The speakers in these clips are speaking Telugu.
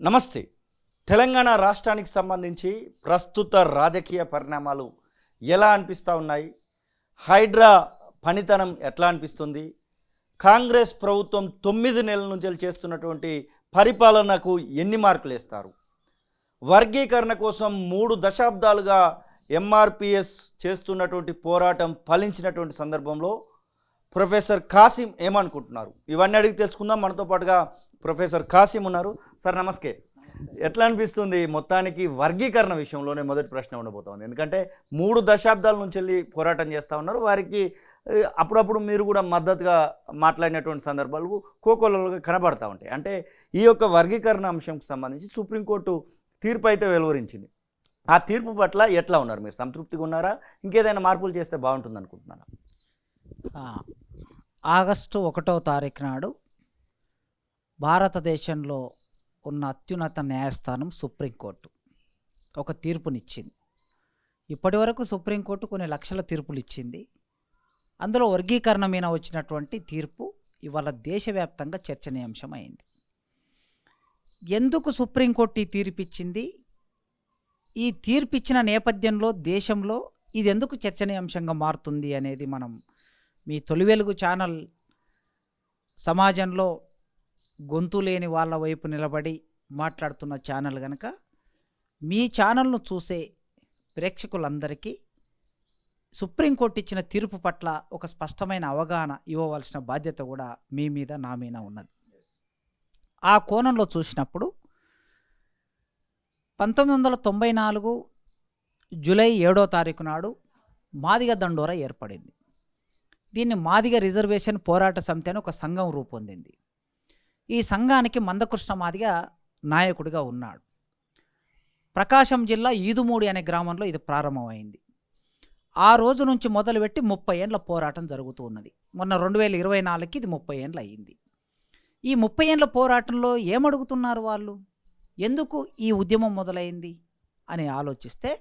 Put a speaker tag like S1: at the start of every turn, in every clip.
S1: నమస్తే. తెలంగాణ రాష్ట్రానికి సంబంధించి ప్రస్తుత రాజకీయ పరిణామాలు ఎలా అనిపిస్తూ ఉన్నాయి? హైడ్రా పనితనం ఎట్లా అనిపిస్తుంది? కాంగ్రెస్ ప్రభుత్వం 9 నెలల నుంచి చేస్తున్నటువంటి పరిపాలనకు ఎన్ని మార్కులు వేస్తారు? వర్గీకరణ కోసం 3 దశాబ్దాలుగా ఎంఆర్పిఎస్ చేస్తున్నటువంటి పోరాటం ఫలించినటువంటి సందర్భంలో ప్రొఫెసర్ కాసిం ఏమనుకుంటున్నారు? ఇవన్నీ అడిగి తెలుసుకుందాం. మనతో పాటుగా ప్రొఫెసర్ కాసిం ఉన్నారు. సార్ నమస్తే. ఎట్లా అనిపిస్తుంది? మొత్తానికి వర్గీకరణ విషయంలోనే మొదటి ప్రశ్న ఉండబోతోంది. ఎందుకంటే 3 దశాబ్దాల నుంచి వెళ్ళి పోరాటం చేస్తూ ఉన్నారు. వారికి అప్పుడప్పుడు మీరు కూడా మద్దతుగా మాట్లాడినటువంటి సందర్భాలు కోకోలలో కనబడతా ఉంటాయి. అంటే ఈ యొక్క వర్గీకరణ అంశంకి సంబంధించి సుప్రీంకోర్టు తీర్పు అయితే వెలువరించింది. ఆ తీర్పు పట్ల ఎట్లా ఉన్నారు? మీరు సంతృప్తిగా ఉన్నారా? ఇంకేదైనా మార్పులు చేస్తే బాగుంటుంది అనుకుంటున్నారా?
S2: ఆగస్టు 1వ తారీఖు నాడు భారతదేశంలో ఉన్న అత్యున్నత న్యాయస్థానం సుప్రీంకోర్టు ఒక తీర్పునిచ్చింది. ఇప్పటి వరకు సుప్రీంకోర్టు కొన్ని లక్షల తీర్పులు ఇచ్చింది. అందులో వర్గీకరణ మీద వచ్చినటువంటి తీర్పు ఇవాళ దేశవ్యాప్తంగా చర్చనీయాంశం అయింది. ఎందుకు సుప్రీంకోర్టు ఈ తీర్పు ఇచ్చింది? ఈ తీర్పు ఇచ్చిన నేపథ్యంలో దేశంలో ఇది ఎందుకు చర్చనీయాంశంగా మారుతుంది అనేది మనం మీ తొలి వెలుగు ఛానల్ సమాజంలో గొంతు లేని వాళ్ళ వైపు నిలబడి మాట్లాడుతున్న ఛానల్ కనుక మీ ఛానల్ను చూసే ప్రేక్షకులందరికీ సుప్రీంకోర్టు ఇచ్చిన తీర్పు పట్ల ఒక స్పష్టమైన అవగాహన ఇవ్వవలసిన బాధ్యత కూడా మీ మీద నా మీద ఉన్నది. ఆ కోణంలో చూసినప్పుడు 1994 జూలై 7వ తారీఖు నాడు మాదిగ దండోరా ఏర్పడింది. దీన్ని మాదిగ రిజర్వేషన్ పోరాట సమితి అని ఒక సంఘం రూపొందింది. ఈ సంఘానికి మందకృష్ణ మాదిగ నాయకుడిగా ఉన్నాడు. ప్రకాశం జిల్లా ఈదుమూడి అనే గ్రామంలో ఇది ప్రారంభమైంది. ఆ రోజు నుంచి మొదలుపెట్టి 30 ఏండ్ల పోరాటం జరుగుతూ ఉన్నది. మొన్న 2024కి ఇది 30 ఏండ్లు అయ్యింది. ఈ 30 ఏండ్ల పోరాటంలో ఏమడుగుతున్నారు వాళ్ళు? ఎందుకు ఈ ఉద్యమం మొదలైంది అని ఆలోచిస్తే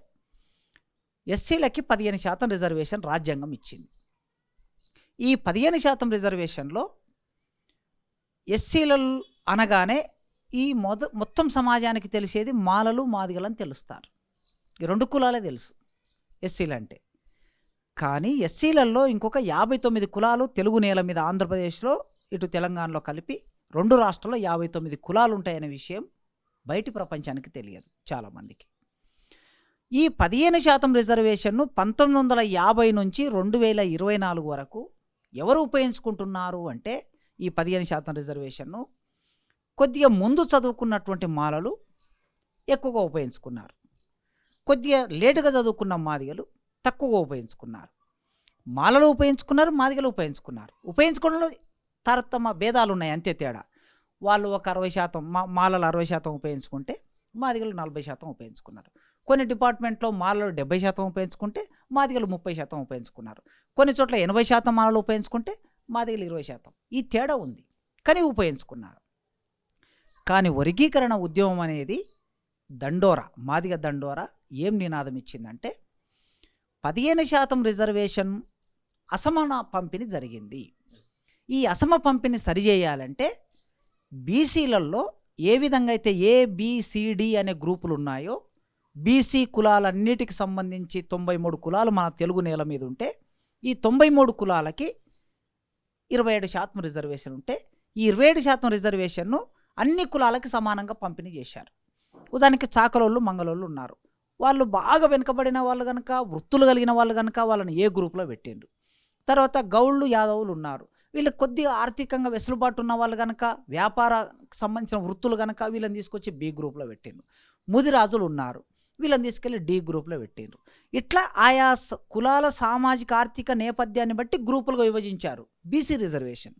S2: ఎస్సీలకి 15% రిజర్వేషన్ రాజ్యాంగం ఇచ్చింది. ఈ 15% రిజర్వేషన్లో ఎస్సీలు అనగానే ఈ మొత్తం సమాజానికి తెలిసేది మాలలు మాదిగలని తెలుస్తారు. ఈ 2 కులాలే తెలుసు ఎస్సీలు అంటే. కానీ ఎస్సీలలో ఇంకొక 59 కులాలు తెలుగు నేల మీద ఆంధ్రప్రదేశ్లో ఇటు తెలంగాణలో కలిపి 2 రాష్ట్రాల్లో 59 కులాలు ఉంటాయనే విషయం బయటి ప్రపంచానికి తెలియదు చాలామందికి. ఈ 15% రిజర్వేషన్ను 1950 నుంచి 2024 వరకు ఎవరు ఉపయోగించుకుంటున్నారు అంటే ఈ 15% రిజర్వేషన్ను కొద్దిగా ముందు చదువుకున్నటువంటి మాలలు ఎక్కువగా ఉపయోగించుకున్నారు. కొద్దిగా లేటుగా చదువుకున్న మాదిగలు తక్కువగా ఉపయోగించుకున్నారు. మాలలు ఉపయోగించుకున్నారు, మాదిగలు ఉపయోగించుకున్నారు. ఉపయోగించుకోవడంలో తారతమ్య భేదాలు ఉన్నాయి, అంతే తేడా. వాళ్ళు ఒక 60% మాలలు 60% ఉపయోగించుకుంటే మాదిగలు 40% ఉపయోగించుకున్నారు. కొన్ని డిపార్ట్మెంట్లో మాలలు 70% ఉపయోగించుకుంటే మాదిగలు 30% ఉపయోగించుకున్నారు. కొన్ని చోట్ల 80% మాలలు ఉపయోగించుకుంటే మాదిగలు 20%. ఈ తేడా ఉంది, కానీ ఉపయోగించుకున్నారు. కానీ వర్గీకరణ ఉద్యమం అనేది దండోరా, మాదిగ దండోరా ఏం నినాదం ఇచ్చిందంటే 15% రిజర్వేషన్ అసమాన పంపిణీ జరిగింది. ఈ అసమ పంపిణీ సరిచేయాలంటే బీసీలలో ఏ విధంగా అయితే ఏబిసిడి అనే గ్రూపులు ఉన్నాయో బీసీ కులాలన్నిటికి సంబంధించి 93 కులాలు మన తెలుగు నేల మీద ఉంటే ఈ 93 కులాలకి 27% రిజర్వేషన్ ఉంటే ఈ 27% రిజర్వేషన్ను అన్ని కులాలకి సమానంగా పంపిణీ చేశారు. ఉదాహరణకి చాకలోళ్ళు మంగళోళ్ళు ఉన్నారు. వాళ్ళు బాగా వెనుకబడిన వాళ్ళు కనుక, వృత్తులు కలిగిన వాళ్ళు కనుక వాళ్ళని ఏ గ్రూప్లో పెట్టిండ్రు. తర్వాత గౌళ్ళు యాదవులు ఉన్నారు. వీళ్ళు కొద్దిగా ఆర్థికంగా వెసులుబాటు ఉన్న వాళ్ళు కనుక, వ్యాపార సంబంధించిన వృత్తులు కనుక వీళ్ళని తీసుకొచ్చి బి గ్రూప్లో పెట్టిండ్రు. ముదిరాజులు ఉన్నారు, వీళ్ళని తీసుకెళ్ళి డి గ్రూప్లో పెట్టిండ్రు. ఇట్లా ఆయా కులాల సామాజిక ఆర్థిక నేపథ్యాన్ని బట్టి గ్రూపులుగా విభజించారు బీసీ రిజర్వేషన్.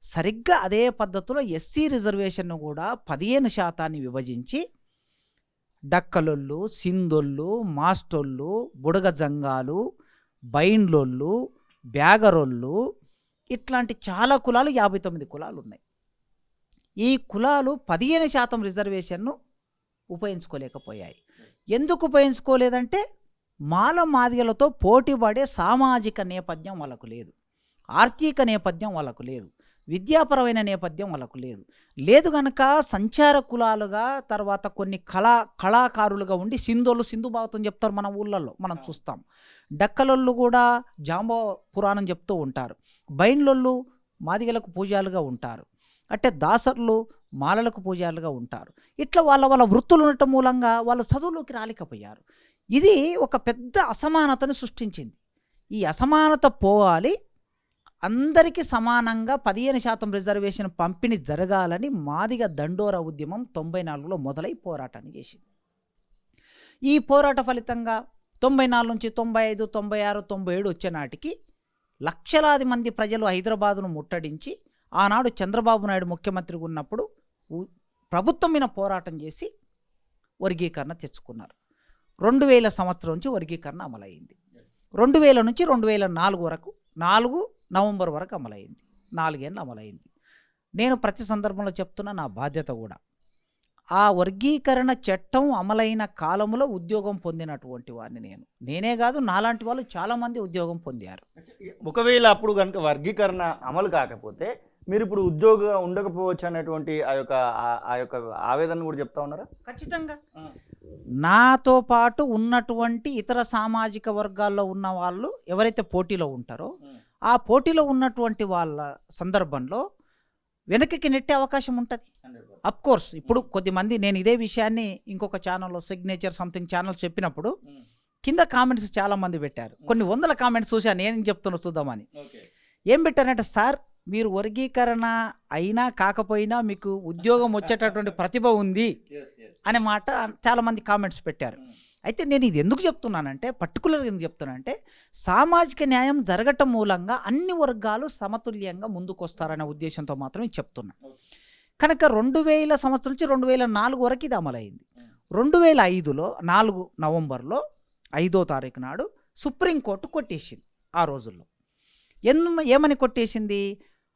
S2: సరిగ్గా అదే పద్ధతిలో ఎస్సీ రిజర్వేషన్ను కూడా 15% విభజించి డక్కలొళ్ళు, సిందొళ్ళు, మాస్టోళ్ళు, బుడగ జంగాలు, బైండ్లోళ్ళు, బ్యాగరోళ్ళు ఇట్లాంటి చాలా కులాలు 59 కులాలు ఉన్నాయి. ఈ కులాలు 15% రిజర్వేషన్ను ఉపయోగించుకోలేకపోయాయి. ఎందుకు ఉపయోగించుకోలేదంటే మాల మాదిగలతో పోటీ పడే సామాజిక నేపథ్యం వాళ్ళకు లేదు. ఆర్థిక నేపథ్యం వాళ్ళకు లేదు, విద్యాపరమైన నేపథ్యం వాళ్ళకు లేదు కనుక సంచార కులాలుగా తర్వాత కొన్ని కళాకారులుగా ఉండి సింధు భాగవతం చెప్తారు మన ఊళ్ళల్లో మనం చూస్తాం. డక్కలొళ్ళు కూడా జాంబో పురాణం చెప్తూ ఉంటారు. బైన్లొళ్ళు మాదిగలకు పూజాలుగా ఉంటారు. అంటే దాసర్లు మాలలకు పూజాలుగా ఉంటారు. ఇట్లా వాళ్ళ వృత్తులు ఉండటం మూలంగా వాళ్ళు చదువులోకి రాలేకపోయారు. ఇది ఒక పెద్ద అసమానతను సృష్టించింది. ఈ అసమానత పోవాలి, అందరికీ సమానంగా 15% రిజర్వేషన్ పంపిణీ జరగాలని మాదిగ దండోరా ఉద్యమం 94లో మొదలై పోరాటాన్ని చేసింది. ఈ పోరాట ఫలితంగా 94 నుంచి 95, 96, 97 వచ్చే నాటికి లక్షలాది మంది ప్రజలు హైదరాబాదును ముట్టడించి ఆనాడు చంద్రబాబు నాయుడు ముఖ్యమంత్రిగా ఉన్నప్పుడు ప్రభుత్వం మీద పోరాటం చేసి వర్గీకరణ తెచ్చుకున్నారు. 2000 సంవత్సరం నుంచి వర్గీకరణ అమలైంది. 2000 నుంచి 2004 వరకు 4 నవంబర్ వరకు అమలైంది. 4 ఏళ్ళు అమలైంది. నేను ప్రతి సందర్భంలో చెప్తున్నా, నా బాధ్యత కూడా ఆ వర్గీకరణ చట్టం అమలైన కాలంలో ఉద్యోగం పొందినటువంటి వాడిని నేనే కాదు, నాలాంటి వాళ్ళు చాలామంది ఉద్యోగం పొందారు.
S1: ఒకవేళ అప్పుడు కనుక వర్గీకరణ అమలు కాకపోతే మీరు ఇప్పుడు ఉద్యోగం ఉండకపోవచ్చు అనేటువంటి ఆ యొక్క ఆవేదన కూడా చెప్తా ఉన్నారా?
S2: ఖచ్చితంగా. నాతో పాటు ఉన్నటువంటి ఇతర సామాజిక వర్గాల్లో ఉన్న వాళ్ళు ఎవరైతే పోటీలో ఉంటారో ఆ పోటీలో ఉన్నటువంటి వాళ్ళ సందర్భంలో వెనక్కి నెట్టే అవకాశం ఉంటుంది. అఫ్ కోర్స్ ఇప్పుడు కొద్దిమంది, నేను ఇదే విషయాన్ని ఇంకొక ఛానల్లో సిగ్నేచర్ సంథింగ్ ఛానల్ చెప్పినప్పుడు కింద కామెంట్స్ చాలామంది పెట్టారు. కొన్ని వందల కామెంట్స్ చూశాను, ఏం చెప్తున్నా చూద్దామని. ఏం పెట్టారంటే, సార్ మీరు వర్గీకరణ అయినా కాకపోయినా మీకు ఉద్యోగం వచ్చేటటువంటి ప్రతిభ ఉంది అనే మాట చాలామంది కామెంట్స్ పెట్టారు. అయితే నేను ఇది ఎందుకు చెప్తున్నానంటే, పర్టికులర్గా ఎందుకు చెప్తున్నానంటే, సామాజిక న్యాయం జరగటం మూలంగా అన్ని వర్గాలు సమతుల్యంగా ముందుకు వస్తారనే ఉద్దేశంతో మాత్రమే చెప్తున్నా. కనుక 2000 సంవత్సరం నుంచి 2004 వరకు ఇది అమలైంది. 2005లో 4 నవంబర్లో 5వ తారీఖు నాడు సుప్రీంకోర్టు కొట్టేసింది. ఆ రోజుల్లో ఏమని కొట్టేసింది?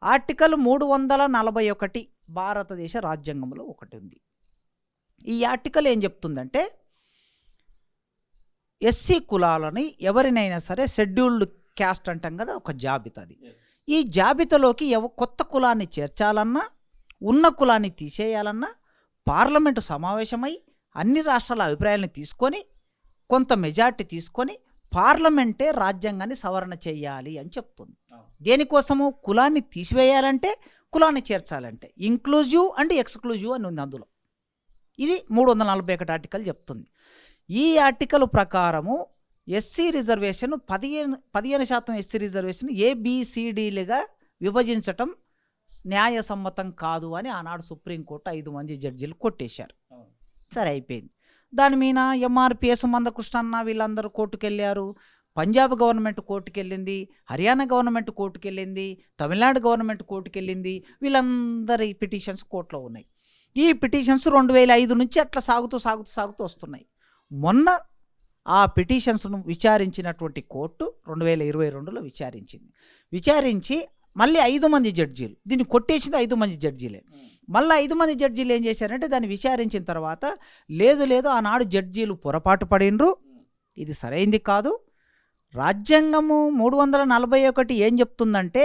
S2: ఆర్టికల్ 341 భారతదేశ రాజ్యాంగంలో ఒకటి ఉంది. ఈ ఆర్టికల్ ఏం చెప్తుందంటే, ఎస్సీ కులాలని ఎవరినైనా సరే షెడ్యూల్డ్ క్యాస్ట్ అంటాం కదా, ఒక జాబితాది. ఈ జాబితాలోకి కొత్త కులాన్ని చేర్చాలన్నా ఉన్న కులాన్ని తీసేయాలన్నా పార్లమెంటు సమావేశమై అన్ని రాష్ట్రాల అభిప్రాయాలను తీసుకొని కొంత మెజార్టీ తీసుకొని పార్లమెంటే రాజ్యాంగాన్ని సవరణ చేయాలి అని చెప్తుంది. దేనికోసము? కులాన్ని తీసివేయాలంటే, కులాన్ని చేర్చాలంటే. ఇంక్లూజివ్ అండ్ ఎక్స్క్లూజివ్ అని ఉంది అందులో. ఇది 341 ఆర్టికల్ చెప్తుంది. ఈ ఆర్టికల్ ప్రకారము ఎస్సీ రిజర్వేషన్ 15% ఎస్సీ రిజర్వేషన్ ABCDలుగా విభజించటం న్యాయసమ్మతం కాదు అని ఆనాడు సుప్రీంకోర్టు 5 మంది జడ్జీలు కొట్టేశారు. సరే, అయిపోయింది. దాని మీద MRPS మందకృష్ణన్న వీళ్ళందరూ కోర్టుకు వెళ్ళారు. పంజాబ్ గవర్నమెంట్ కోర్టుకు వెళ్ళింది, హర్యానా గవర్నమెంట్ కోర్టుకు వెళ్ళింది, తమిళనాడు గవర్నమెంట్ కోర్టుకు వెళ్ళింది. వీళ్ళందరి పిటిషన్స్ కోర్టులో ఉన్నాయి. ఈ పిటిషన్స్ 2005 నుంచి అట్లా సాగుతూ వస్తున్నాయి. మొన్న ఆ పిటిషన్స్ను విచారించినటువంటి కోర్టు 2022లో విచారించి మళ్ళీ 5 మంది జడ్జీలు, దీన్ని కొట్టేసింది 5 మంది జడ్జీలే. మళ్ళీ 5 మంది జడ్జీలు ఏం చేశారంటే, దాన్ని విచారించిన తర్వాత లేదు ఆనాడు జడ్జీలు పొరపాటు పడినరు, ఇది సరైంది కాదు. రాజ్యాంగము 341 ఏం చెప్తుందంటే,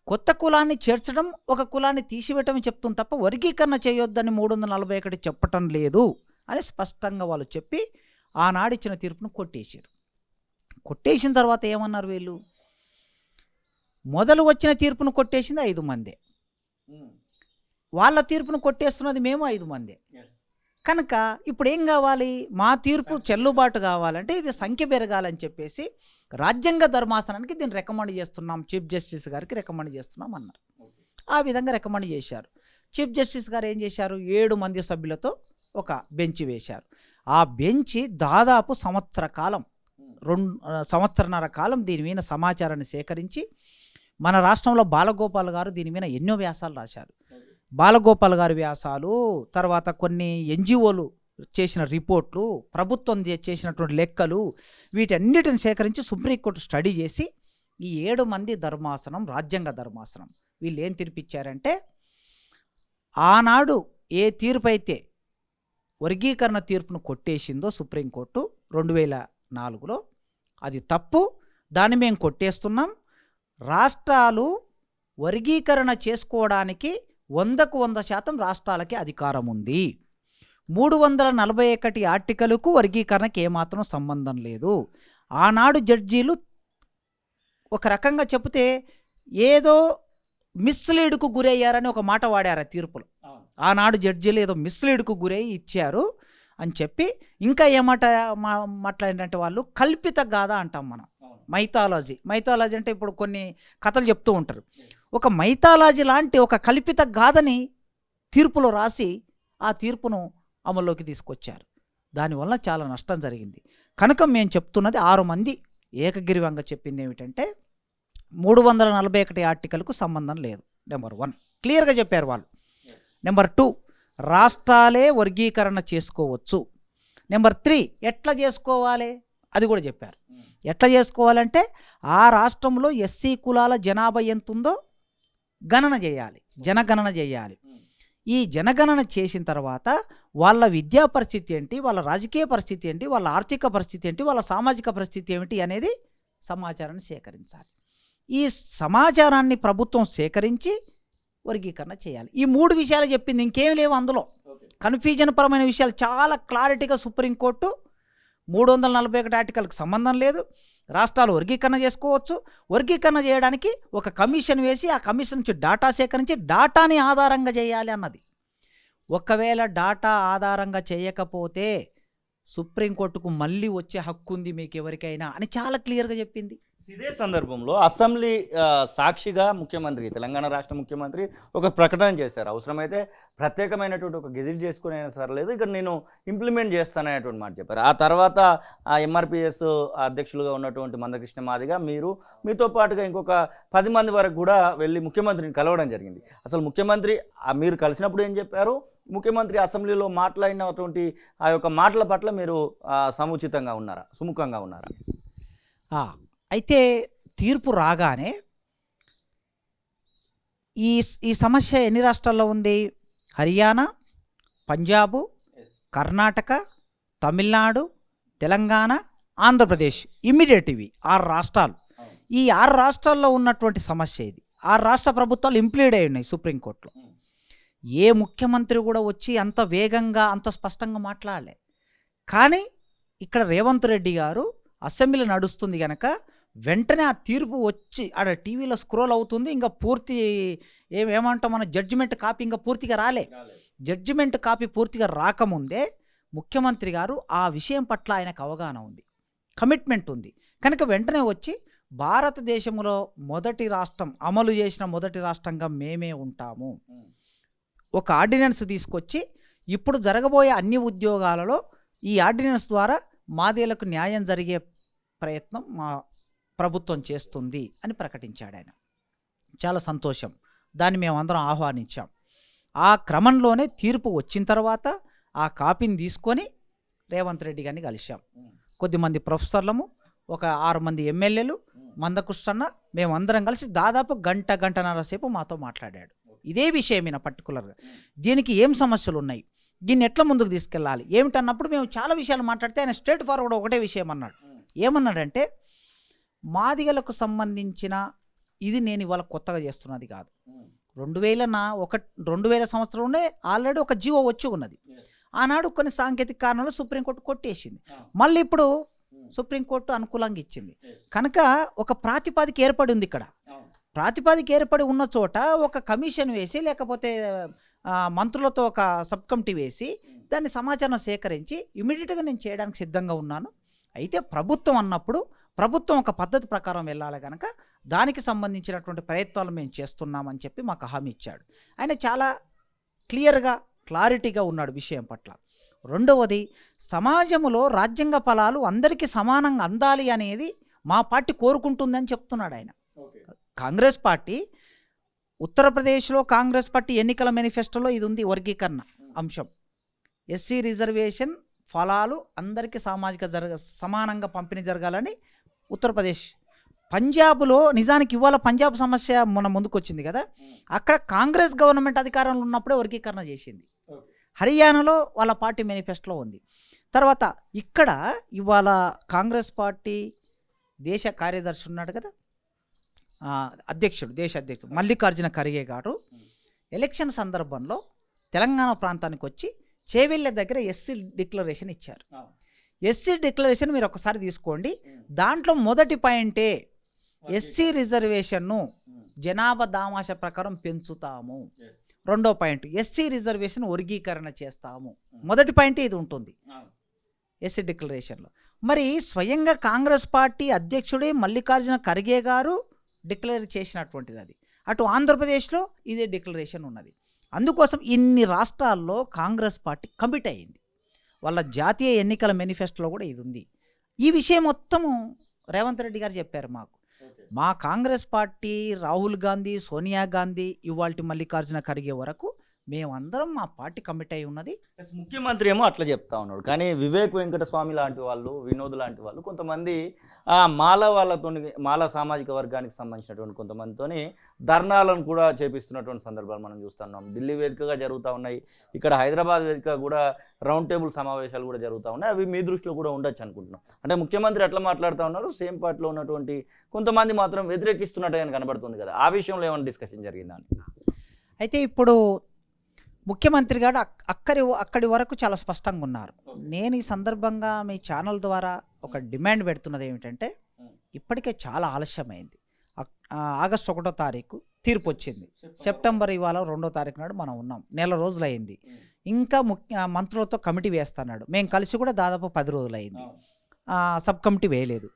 S2: కొత్త కులాన్ని చేర్చడం, ఒక కులాన్ని తీసివేయటం చెప్తుంది తప్ప వర్గీకరణ చేయొద్దని 341 చెప్పటం లేదు అని స్పష్టంగా వాళ్ళు చెప్పి ఆనాడు ఇచ్చిన తీర్పును కొట్టేశారు. కొట్టేసిన తర్వాత ఏమన్నారు వీళ్ళు? మొదలు వచ్చిన తీర్పును కొట్టేసింది 5 మందే, వాళ్ళ తీర్పును కొట్టేస్తున్నది మేము 5 మందే. కనుక ఇప్పుడు ఏం కావాలి? మా తీర్పు చెల్లుబాటు కావాలంటే ఇది సంఖ్య పెరగాలని చెప్పేసి రాజ్యాంగ ధర్మాసనానికి దీన్ని రికమెండ్ చేస్తున్నాం, చీఫ్ జస్టిస్ గారికి రికమెండ్ చేస్తున్నాం అన్నారు. ఆ విధంగా రికమెండ్ చేశారు. చీఫ్ జస్టిస్ గారు ఏం చేశారు? 7 మంది సభ్యులతో ఒక బెంచ్ వేశారు. ఆ బెంచ్ దాదాపు సంవత్సరన్నర కాలం దీని మీద సమాచారాన్ని సేకరించి, మన రాష్ట్రంలో బాలగోపాల్ గారు దీని మీద ఎన్నో వ్యాసాలు రాశారు. బాలగోపాల్ గారి వ్యాసాలు, తర్వాత కొన్ని NGOలు చేసిన రిపోర్ట్లు, ప్రభుత్వం చేసినటువంటి లెక్కలు, వీటన్నిటిని సేకరించి సుప్రీంకోర్టు స్టడీ చేసి ఈ 7 మంది ధర్మాసనం, రాజ్యాంగ ధర్మాసనం, వీళ్ళు ఏం తీర్పిచ్చారంటే, ఆనాడు ఏ తీర్పు అయితే వర్గీకరణ తీర్పును కొట్టేసిందో సుప్రీంకోర్టు 2004లో, అది తప్పు, దాన్ని మేము కొట్టేస్తున్నాం. రాష్ట్రాలు వర్గీకరణ చేసుకోవడానికి 100% రాష్ట్రాలకి అధికారం ఉంది. 341 ఆర్టికల్కు వర్గీకరణకి ఏమాత్రం సంబంధం లేదు. ఆనాడు జడ్జీలు ఒక రకంగా చెబితే ఏదో మిస్లీడ్కు గురయ్యారని ఒక మాట వాడారు తీర్పులో. ఆనాడు జడ్జీలు ఏదో మిస్లీడ్కు గురై ఇచ్చారు అని చెప్పి, ఇంకా ఏమాట మాట్లాడినంటే వాళ్ళు కల్పిత గాథ అంటాం మనం. మైథాలజీ అంటే ఇప్పుడు కొన్ని కథలు చెప్తూ ఉంటారు. ఒక మైథాలజీ లాంటి ఒక కల్పిత గాథని తీర్పులో రాసి ఆ తీర్పును అమల్లోకి తీసుకొచ్చారు. దానివల్ల చాలా నష్టం జరిగింది. కనుక మేము చెప్తున్నది 6 మంది ఏకగ్రీవంగా చెప్పింది ఏమిటంటే 341 ఆర్టికల్కు సంబంధం లేదు. నెంబర్ 1 క్లియర్గా చెప్పారు వాళ్ళు. నెంబర్ 2 రాష్ట్రాలే వర్గీకరణ చేసుకోవచ్చు. నెంబర్ 3 ఎట్లా చేసుకోవాలి అది కూడా చెప్పారు. ఎట్లా చేసుకోవాలంటే ఆ రాష్ట్రంలో ఎస్సీ కులాల జనాభా ఎంత ఉందో గణన చేయాలి, జనగణన చేయాలి. ఈ జనగణన చేసిన తర్వాత వాళ్ళ విద్యా పరిస్థితి ఏంటి, వాళ్ళ రాజకీయ పరిస్థితి ఏంటి, వాళ్ళ ఆర్థిక పరిస్థితి ఏంటి, వాళ్ళ సామాజిక పరిస్థితి ఏమిటి అనేది సమాచారాన్ని సేకరించాలి. ఈ సమాచారాన్ని ప్రభుత్వం సేకరించి వర్గీకరణ చేయాలి. ఈ 3 విషయాలు చెప్పింది, ఇంకేం లేవు అందులో. కన్ఫ్యూజన్ పరమైన విషయాలు చాలా క్లారిటీగా సుప్రీంకోర్టు 341 ఆర్టికల్కి సంబంధం లేదు, రాష్ట్రాలు వర్గీకరణ చేసుకోవచ్చు, వర్గీకరణ చేయడానికి ఒక కమిషన్ వేసి ఆ కమిషన్ నుంచి డాటా సేకరించి డాటాని ఆధారంగా చేయాలి అన్నది. ఒకవేళ డాటా ఆధారంగా చేయకపోతే సుప్రీంకోర్టుకు మళ్ళీ వచ్చే హక్కు ఉంది మీకు ఎవరికైనా అని చాలా క్లియర్గా చెప్పింది.
S1: ఇదే సందర్భంలో అసెంబ్లీ సాక్షిగా ముఖ్యమంత్రి, తెలంగాణ రాష్ట్ర ముఖ్యమంత్రి ఒక ప్రకటన చేశారు. అవసరమైతే ప్రత్యేకమైనటువంటి ఒక గెజిట్ చేసుకుని అయినా సరలేదు, ఇక్కడ నేను ఇంప్లిమెంట్ చేస్తాననేటువంటి మాట చెప్పారు. ఆ తర్వాత ఎంఆర్పిఎస్ అధ్యక్షులుగా ఉన్నటువంటి మందకృష్ణ మాదిగ మీతో పాటుగా ఇంకొక 10 మంది వరకు కూడా వెళ్ళి ముఖ్యమంత్రిని కలవడం జరిగింది. అసలు ముఖ్యమంత్రి మీరు కలిసినప్పుడు ఏం చెప్పారు, ముఖ్యమంత్రి అసెంబ్లీలో మాట్లాడినటువంటి ఆ యొక్క మాటల పట్ల మీరు సముచితంగా ఉన్నారా, సుముఖంగా ఉన్నారా?
S2: అయితే తీర్పు రాగానే ఈ సమస్య ఎన్ని రాష్ట్రాల్లో ఉంది? హర్యానా, పంజాబు, కర్ణాటక, తమిళనాడు, తెలంగాణ, ఆంధ్రప్రదేశ్, ఇమ్మీడియట్ ఇవి 6 రాష్ట్రాలు. ఈ 6 రాష్ట్రాల్లో ఉన్నటువంటి సమస్య ఇది. 6 రాష్ట్ర ప్రభుత్వాలు ఇంప్లీడ్ అయి ఉన్నాయి సుప్రీంకోర్టులో. ఏ ముఖ్యమంత్రి కూడా వచ్చి అంత వేగంగా అంత స్పష్టంగా మాట్లాడలే. కానీ ఇక్కడ రేవంత్ రెడ్డి గారు అసెంబ్లీ నడుస్తుంది కనుక వెంటనే ఆ తీర్పు వచ్చి ఆడ టీవీలో స్క్రోల్ అవుతుంది. ఇంకా పూర్తి ఏమంటాం మన జడ్జిమెంట్ కాపీ ఇంకా పూర్తిగా రాలే. జడ్జిమెంట్ కాపీ పూర్తిగా రాకముందే ముఖ్యమంత్రి గారు ఆ విషయం పట్ల ఆయనకు అవగాహన ఉంది, కమిట్మెంట్ ఉంది కనుక వెంటనే వచ్చి భారతదేశంలో మొదటి రాష్ట్రం అమలు చేసిన మొదటి రాష్ట్రంగా మేమే ఉంటాము, ఒక ఆర్డినెన్స్ తీసుకొచ్చి ఇప్పుడు జరగబోయే అన్ని ఉద్యోగాలలో ఈ ఆర్డినెన్స్ ద్వారా మాదేలకు న్యాయం జరిగే ప్రయత్నం మా ప్రభుత్వం చేస్తుంది అని ప్రకటించాడు ఆయన. చాలా సంతోషం, దాన్ని మేమందరం ఆహ్వానించాం. ఆ క్రమంలోనే తీర్పు వచ్చిన తర్వాత ఆ కాపీని తీసుకొని రేవంత్ రెడ్డి గారిని కలిశాం. కొద్దిమంది ప్రొఫెసర్లము, ఒక 6 మంది ఎమ్మెల్యేలు, మందకృష్ణ, మేమందరం కలిసి దాదాపు గంటన్నర సేపు మాతో మాట్లాడాడు. ఇదే విషయమైన పర్టికులర్గా దీనికి ఏం సమస్యలు ఉన్నాయి, దీన్ని ఎట్లా ముందుకు తీసుకెళ్ళాలి ఏమిటన్నప్పుడు మేము చాలా విషయాలు మాట్లాడితే ఆయన స్ట్రేట్ ఫార్వర్డ్ ఒకటే విషయం అన్నాడు. ఏమన్నాడంటే మాదిగలకు సంబంధించిన ఇది నేను ఇవాళ కొత్తగా చేస్తున్నది కాదు. 2000 సంవత్సరంలోనే ఆల్రెడీ ఒక జీవో వచ్చి ఉన్నది. ఆనాడు కొన్ని సాంకేతిక కారణాలు సుప్రీంకోర్టు కొట్టేసింది, మళ్ళీ ఇప్పుడు సుప్రీంకోర్టు అనుకూలంగా ఇచ్చింది కనుక ఒక ప్రాతిపాదిక ఏర్పడి ఉంది. ఇక్కడ ప్రాతిపాదిక ఏర్పడి ఉన్న చోట ఒక కమిషన్ వేసి లేకపోతే మంత్రులతో ఒక సబ్ కమిటీ వేసి దాన్ని సమాచారం సేకరించి ఇమీడియట్గా నేను చేయడానికి సిద్ధంగా ఉన్నాను. అయితే ప్రభుత్వం అన్నప్పుడు ప్రభుత్వం ఒక పద్ధతి ప్రకారం వెళ్ళాలి కనుక దానికి సంబంధించినటువంటి ప్రయత్నాలు మేము చేస్తున్నామని చెప్పి మాకు హామీ ఇచ్చాడు. ఆయన చాలా క్లారిటీగా ఉన్నాడు విషయం పట్ల. రెండవది, సమాజంలో రాజ్యాంగ ఫలాలు అందరికీ సమానంగా అందాలి అనేది మా పార్టీ కోరుకుంటుందని చెప్తున్నాడు ఆయన. కాంగ్రెస్ పార్టీ ఉత్తరప్రదేశ్లో కాంగ్రెస్ పార్టీ ఎన్నికల మేనిఫెస్టోలో ఇది ఉంది, వర్గీకరణ అంశం. ఎస్సీ రిజర్వేషన్ ఫలాలు అందరికీ సమానంగా పంపిణీ జరగాలని ఉత్తరప్రదేశ్. పంజాబ్లో నిజానికి ఇవాళ పంజాబ్ సమస్య మన ముందుకు వచ్చింది కదా, అక్కడ కాంగ్రెస్ గవర్నమెంట్ అధికారంలో ఉన్నప్పుడే వర్గీకరణ చేసింది. హర్యానాలో వాళ్ళ పార్టీ మేనిఫెస్టోలో ఉంది. తర్వాత ఇక్కడ ఇవాళ కాంగ్రెస్ పార్టీ దేశ కార్యదర్శి ఉన్నాడు కదా అధ్యక్షుడు, దేశ అధ్యక్షుడు మల్లికార్జున ఖర్గే గారు ఎలక్షన్ సందర్భంలో తెలంగాణ ప్రాంతానికి వచ్చి చేవెళ్ళ దగ్గర ఎస్సీ డిక్లరేషన్ ఇచ్చారు. ఎస్సీ డిక్లరేషన్ మీరు ఒకసారి తీసుకోండి. దాంట్లో మొదటి పాయింటే ఎస్సీ రిజర్వేషన్ను జనాభా దామాష ప్రకారం పెంచుతాము. రెండో పాయింట్ ఎస్సీ రిజర్వేషన్ వర్గీకరణ చేస్తాము. మొదటి పాయింట్ ఇది ఉంటుంది ఎస్సీ డిక్లరేషన్లో. మరి స్వయంగా కాంగ్రెస్ పార్టీ అధ్యక్షుడే మల్లికార్జున ఖర్గే గారు డిక్లేర్ చేసినటువంటిది అది. అటు ఆంధ్రప్రదేశ్లో ఇదే డిక్లరేషన్ ఉన్నది. అందుకోసం ఇన్ని రాష్ట్రాల్లో కాంగ్రెస్ పార్టీ కమిట్ అయ్యింది. వాళ్ళ జాతీయ ఎన్నికల మేనిఫెస్టోలో కూడా ఇది ఉంది. ఈ విషయం మొత్తము రేవంత్ రెడ్డి గారు చెప్పారు మాకు. మా కాంగ్రెస్ పార్టీ రాహుల్ గాంధీ, సోనియా గాంధీ, ఇవాల్టి మల్లికార్జున ఖర్గే వరకు మేమందరం మా పార్టీ కమిట్ అయి ఉన్నది.
S1: ముఖ్యమంత్రి ఏమో అట్లా చెప్తా ఉన్నాడు, కానీ వివేక్ వెంకటస్వామి లాంటి వాళ్ళు, వినోద్ లాంటి వాళ్ళు కొంతమంది మాల సామాజిక వర్గానికి సంబంధించినటువంటి కొంతమందితోని ధర్నాలను కూడా చేపిస్తున్నటువంటి సందర్భాలు మనం చూస్తున్నాం. ఢిల్లీ వేదికగా జరుగుతూ ఉన్నాయి, ఇక్కడ హైదరాబాద్ వేదిక కూడా రౌండ్ టేబుల్ సమావేశాలు కూడా జరుగుతూ ఉన్నాయి. అవి మీ దృష్టిలో కూడా ఉండొచ్చు అనుకుంటున్నాం. అంటే ముఖ్యమంత్రి ఎట్లా మాట్లాడుతూ ఉన్నారు, సేమ్ పార్టీలో ఉన్నటువంటి కొంతమంది మాత్రం వ్యతిరేకిస్తున్నట్టుగా కనబడుతుంది కదా, ఆ విషయంలో ఏమైనా డిస్కషన్ జరిగిందా?
S2: అయితే ఇప్పుడు ముఖ్యమంత్రి గారు అక్కడి వరకు చాలా స్పష్టంగా ఉన్నారు. నేను ఈ సందర్భంగా మీ ఛానల్ ద్వారా ఒక డిమాండ్ పెడుతున్నది ఏమిటంటే, ఇప్పటికే చాలా ఆలస్యమైంది. ఆగస్టు 1వ తారీఖు తీర్పు వచ్చింది. సెప్టెంబర్ ఇవాళ 2వ తారీఖు నాడు మనం ఉన్నాం. నెల రోజులైంది. ఇంకా మంత్రులతో కమిటీ వేస్తున్నాడు. మేము కలిసి కూడా దాదాపు 10 రోజులైంది. సబ్ కమిటీ వేయలేదు.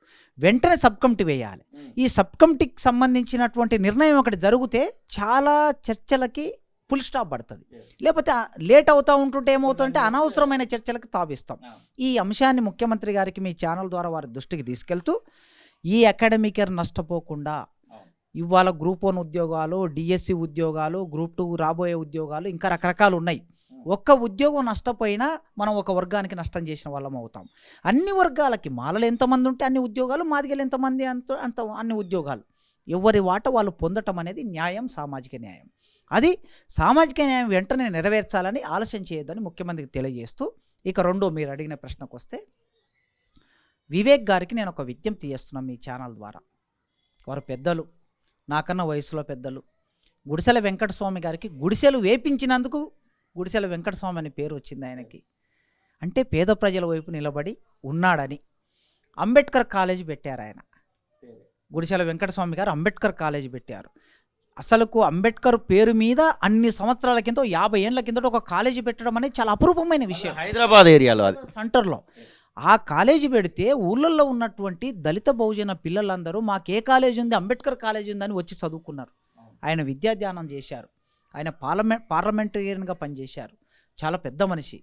S2: వెంటనే సబ్ కమిటీ వేయాలి. ఈ సబ్ కమిటీకి సంబంధించినటువంటి నిర్ణయం ఒకటి జరిగితే చాలా చర్చలకి ఫుల్ స్టాప్ పడుతుంది. లేకపోతే లేట్ అవుతూ ఉంటుంటే ఏమవుతుందంటే అనవసరమైన చర్చలకు తావిస్తాం. ఈ అంశాన్ని ముఖ్యమంత్రి గారికి మీ ఛానల్ ద్వారా వారి దృష్టికి తీసుకెళ్తూ, ఈ అకాడమిక్ ఇయర్ నష్టపోకుండా ఇవాళ గ్రూప్ 1 ఉద్యోగాలు, డిఎస్సి ఉద్యోగాలు, గ్రూప్ 2 రాబోయే ఉద్యోగాలు, ఇంకా రకరకాలు ఉన్నాయి. ఒక్క ఉద్యోగం నష్టపోయినా మనం ఒక వర్గానికి నష్టం చేసిన వాళ్ళం అవుతాం. అన్ని వర్గాలకి మాలలు ఎంతమంది ఉంటే అన్ని ఉద్యోగాలు, మాదిగలు ఎంతమంది అంత అన్ని ఉద్యోగాలు, ఎవరి వాట వాళ్ళు పొందటం అనేది న్యాయం, సామాజిక న్యాయం. అది సామాజిక న్యాయం వెంటనే నెరవేర్చాలని ఆలస్యం చేయొద్దని ముఖ్యమంత్రికి తెలియజేస్తూ, ఇక రెండో మీరు అడిగిన ప్రశ్నకు వస్తే, వివేక్ గారికి నేను ఒక విజ్ఞప్తి చేస్తున్నాను మీ ఛానల్ ద్వారా. వారు పెద్దలు, నాకన్నా వయసులో పెద్దలు. గుడిసెల వెంకటస్వామి గారికి గుడిసెలు వేపించినందుకు గుడిసెల వెంకటస్వామి అనే పేరు వచ్చింది ఆయనకి. అంటే పేద ప్రజల వైపు నిలబడి ఉన్నాడని. అంబేద్కర్ కాలేజీ పెట్టారు ఆయన. గుడిసెల వెంకటస్వామి గారు అంబేద్కర్ కాలేజీ పెట్టారు. అసలుకు అంబేద్కర్ పేరు మీద అన్ని సంవత్సరాల కింద 50 ఏళ్ల కింద ఒక కాలేజీ పెట్టడం అనేది చాలా అపురూపమైన విషయం.
S1: హైదరాబాద్ ఏరియాలో
S2: సెంటర్లో ఆ కాలేజీ పెడితే ఊళ్ళల్లో ఉన్నటువంటి దళిత బహుజన పిల్లలందరూ మాకు ఏ కాలేజీ ఉంది, అంబేద్కర్ కాలేజీ ఉందని వచ్చి చదువుకున్నారు. ఆయన విద్యాధ్యానం చేశారు. ఆయన పార్లమెంటేరియన్గా పనిచేశారు. చాలా పెద్ద మనిషి.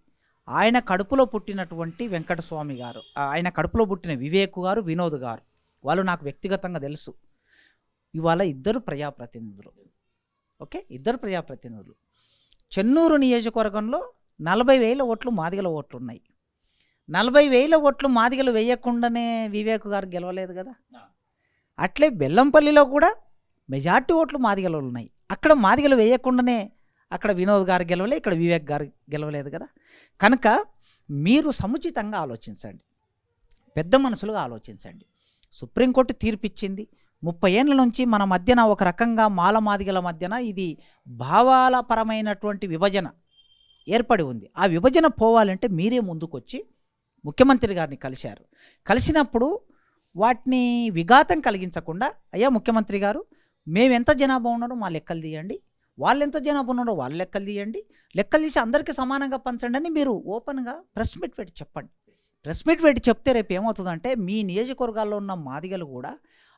S2: ఆయన కడుపులో పుట్టినటువంటి వెంకటస్వామి గారు, ఆయన కడుపులో పుట్టిన వివేక్ గారు, వినోద్ గారు, వాళ్ళు నాకు వ్యక్తిగతంగా తెలుసు. ఇవాళ ఇద్దరు ప్రజాప్రతినిధులు. ఓకే, ఇద్దరు ప్రజాప్రతినిధులు. చెన్నూరు నియోజకవర్గంలో 40,000 ఓట్లు మాదిగల ఓట్లు ఉన్నాయి. 40,000 ఓట్లు మాదిగలు వేయకుండానే వివేక్ గారు గెలవలేదు కదా. అట్లే బెల్లంపల్లిలో కూడా మెజార్టీ ఓట్లు మాదిగలు ఉన్నాయి. అక్కడ మాదిగలు వేయకుండానే అక్కడ వినోద్ గారు గెలవలే, ఇక్కడ వివేక్ గారు గెలవలేదు కదా. కనుక మీరు సముచితంగా ఆలోచించండి, పెద్ద మనసులుగా ఆలోచించండి. సుప్రీంకోర్టు తీర్పిచ్చింది. 30 ఏళ్ళ నుంచి మన మధ్యన ఒక రకంగా మాల మాదిగల మధ్యన ఇది భావాల పరమైనటువంటి విభజన ఏర్పడి ఉంది. ఆ విభజన పోవాలంటే మీరే ముందుకొచ్చి ముఖ్యమంత్రి గారిని కలిశారు. కలిసినప్పుడు వాటిని విఘాతం కలిగించకుండా, అయ్యా ముఖ్యమంత్రి గారు, మేమెంత జనాభా ఉన్నారో మా లెక్కలు తీయండి, వాళ్ళు ఎంత జనాభా ఉన్నారో వాళ్ళ లెక్కలు తీయండి, లెక్కలు తీసి అందరికీ సమానంగా పంచండి అని మీరు ఓపెన్గా ప్రెస్ మీట్ పెట్టి చెప్పండి. ప్రెస్ మీట్ పెట్టి చెప్తే రేపు ఏమవుతుందంటే మీ నియోజకవర్గాల్లో ఉన్న మాదిగలు కూడా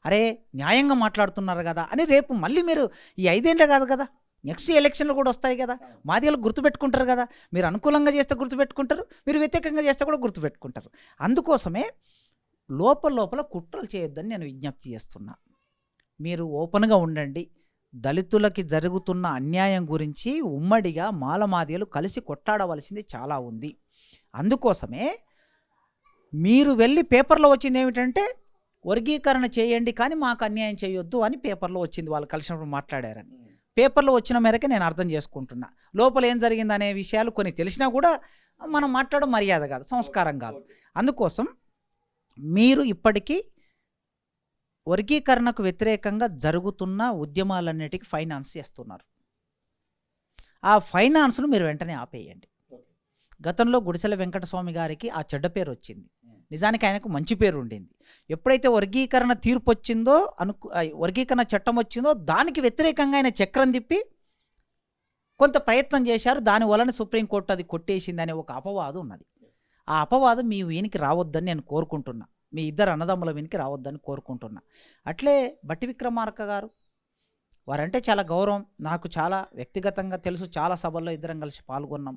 S2: అరే న్యాయంగా మాట్లాడుతున్నారు కదా అని రేపు మళ్ళీ మీరు ఈ 5 ఏళ్ళే కాదు కదా, నెక్స్ట్ ఎలక్షన్లు కూడా వస్తాయి కదా, మాదిగలు గుర్తుపెట్టుకుంటారు కదా. మీరు అనుకూలంగా చేస్తే గుర్తుపెట్టుకుంటారు, మీరు వ్యతిరేకంగా చేస్తే కూడా గుర్తుపెట్టుకుంటారు. అందుకోసమే లోపల కుట్రలు చేయొద్దని నేను విజ్ఞప్తి చేస్తున్నా. మీరు ఓపెన్గా ఉండండి. దళితులకి జరుగుతున్న అన్యాయం గురించి ఉమ్మడిగా మాదిగలు కలిసి కొట్లాడవలసింది చాలా ఉంది. అందుకోసమే మీరు వెళ్ళి పేపర్లో వచ్చింది ఏమిటంటే వర్గీకరణ చేయండి కానీ మాకు అన్యాయం చేయొద్దు అని పేపర్లో వచ్చింది. వాళ్ళు కలిసినప్పుడు మాట్లాడారని పేపర్లో వచ్చిన మేరకే నేను అర్థం చేసుకుంటున్నా. లోపల ఏం జరిగిందనే విషయాలు కొన్ని తెలిసినా కూడా మనం మాట్లాడడం మర్యాద కాదు, సంస్కారం కాదు. అందుకోసం మీరు ఇప్పటికీ వర్గీకరణకు వ్యతిరేకంగా జరుగుతున్న ఉద్యమాలన్నిటికీ ఫైనాన్స్ చేస్తున్నారు. ఆ ఫైనాన్స్ను మీరు వెంటనే ఆపేయండి. గతంలో గుడిసెల వెంకటస్వామి గారికి ఆ చెడ్డ పేరు వచ్చింది. నిజానికి ఆయనకు మంచి పేరు ఉండింది. ఎప్పుడైతే వర్గీకరణ తీర్పు వచ్చిందో వర్గీకరణ చట్టం వచ్చిందో దానికి వ్యతిరేకంగా ఆయన చక్రం తిప్పి కొంత ప్రయత్నం చేశారు. దాని వలన సుప్రీంకోర్టు అది కొట్టేసిందనే ఒక అపవాదం ఉన్నది. ఆ అపవాదం మీ వీనికి రావద్దని నేను కోరుకుంటున్నా. మీ ఇద్దరు అన్నదమ్ముల వీనికి రావద్దని కోరుకుంటున్నా. అట్లే బట్టి విక్రమార్క గారు, వారంటే చాలా గౌరవం, నాకు చాలా వ్యక్తిగతంగా తెలుసు. చాలా సభల్లో ఇద్దరం కలిసి పాల్గొన్నాం.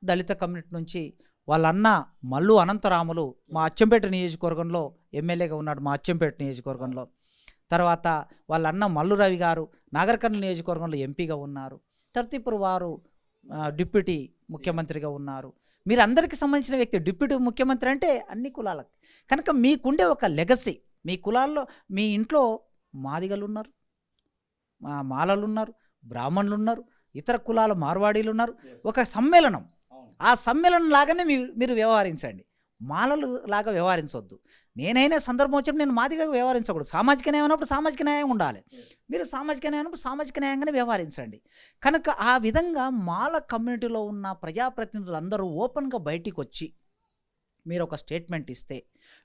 S2: దళిత కమ్యూనిటీ నుంచి వాళ్ళ అన్న మల్లు అనంతరాములు మా అచ్చంపేట నియోజకవర్గంలో ఎమ్మెల్యేగా ఉన్నాడు, మా అచ్చంపేట నియోజకవర్గంలో. తర్వాత వాళ్ళ అన్న మల్లు రవి గారు నాగర్కర్నూలు నియోజకవర్గంలో ఎంపీగా ఉన్నారు. తర్వాత ఇప్పుడు వారు డిప్యూటీ ముఖ్యమంత్రిగా ఉన్నారు. మీరు అందరికీ సంబంధించిన వ్యక్తి. డిప్యూటీ ముఖ్యమంత్రి అంటే అన్ని కులాలకు. కనుక మీకుండే ఒక లెగసీ, మీ కులాల్లో మీ ఇంట్లో మాదిగలు ఉన్నారు, మాలలు ఉన్నారు, బ్రాహ్మణులు ఉన్నారు, ఇతర కులాల మార్వాడీలు ఉన్నారు. ఒక సమ్మేళనం, ఆ సమ్మేళనం లాగానే మీరు వ్యవహరించండి. మాలలు లాగా వ్యవహరించవద్దు. నేనైనా సందర్భం వచ్చినప్పుడు నేను మాదిగా వ్యవహరించకూడదు. సామాజిక న్యాయం అన్నప్పుడు సామాజిక న్యాయం ఉండాలి. మీరు సామాజిక న్యాయం అన్నప్పుడు సామాజిక న్యాయంగానే వ్యవహరించండి. కనుక ఆ విధంగా మాల కమ్యూనిటీలో ఉన్న ప్రజాప్రతినిధులు అందరూ ఓపెన్గా బయటికి వచ్చి మీరు ఒక స్టేట్మెంట్ ఇస్తే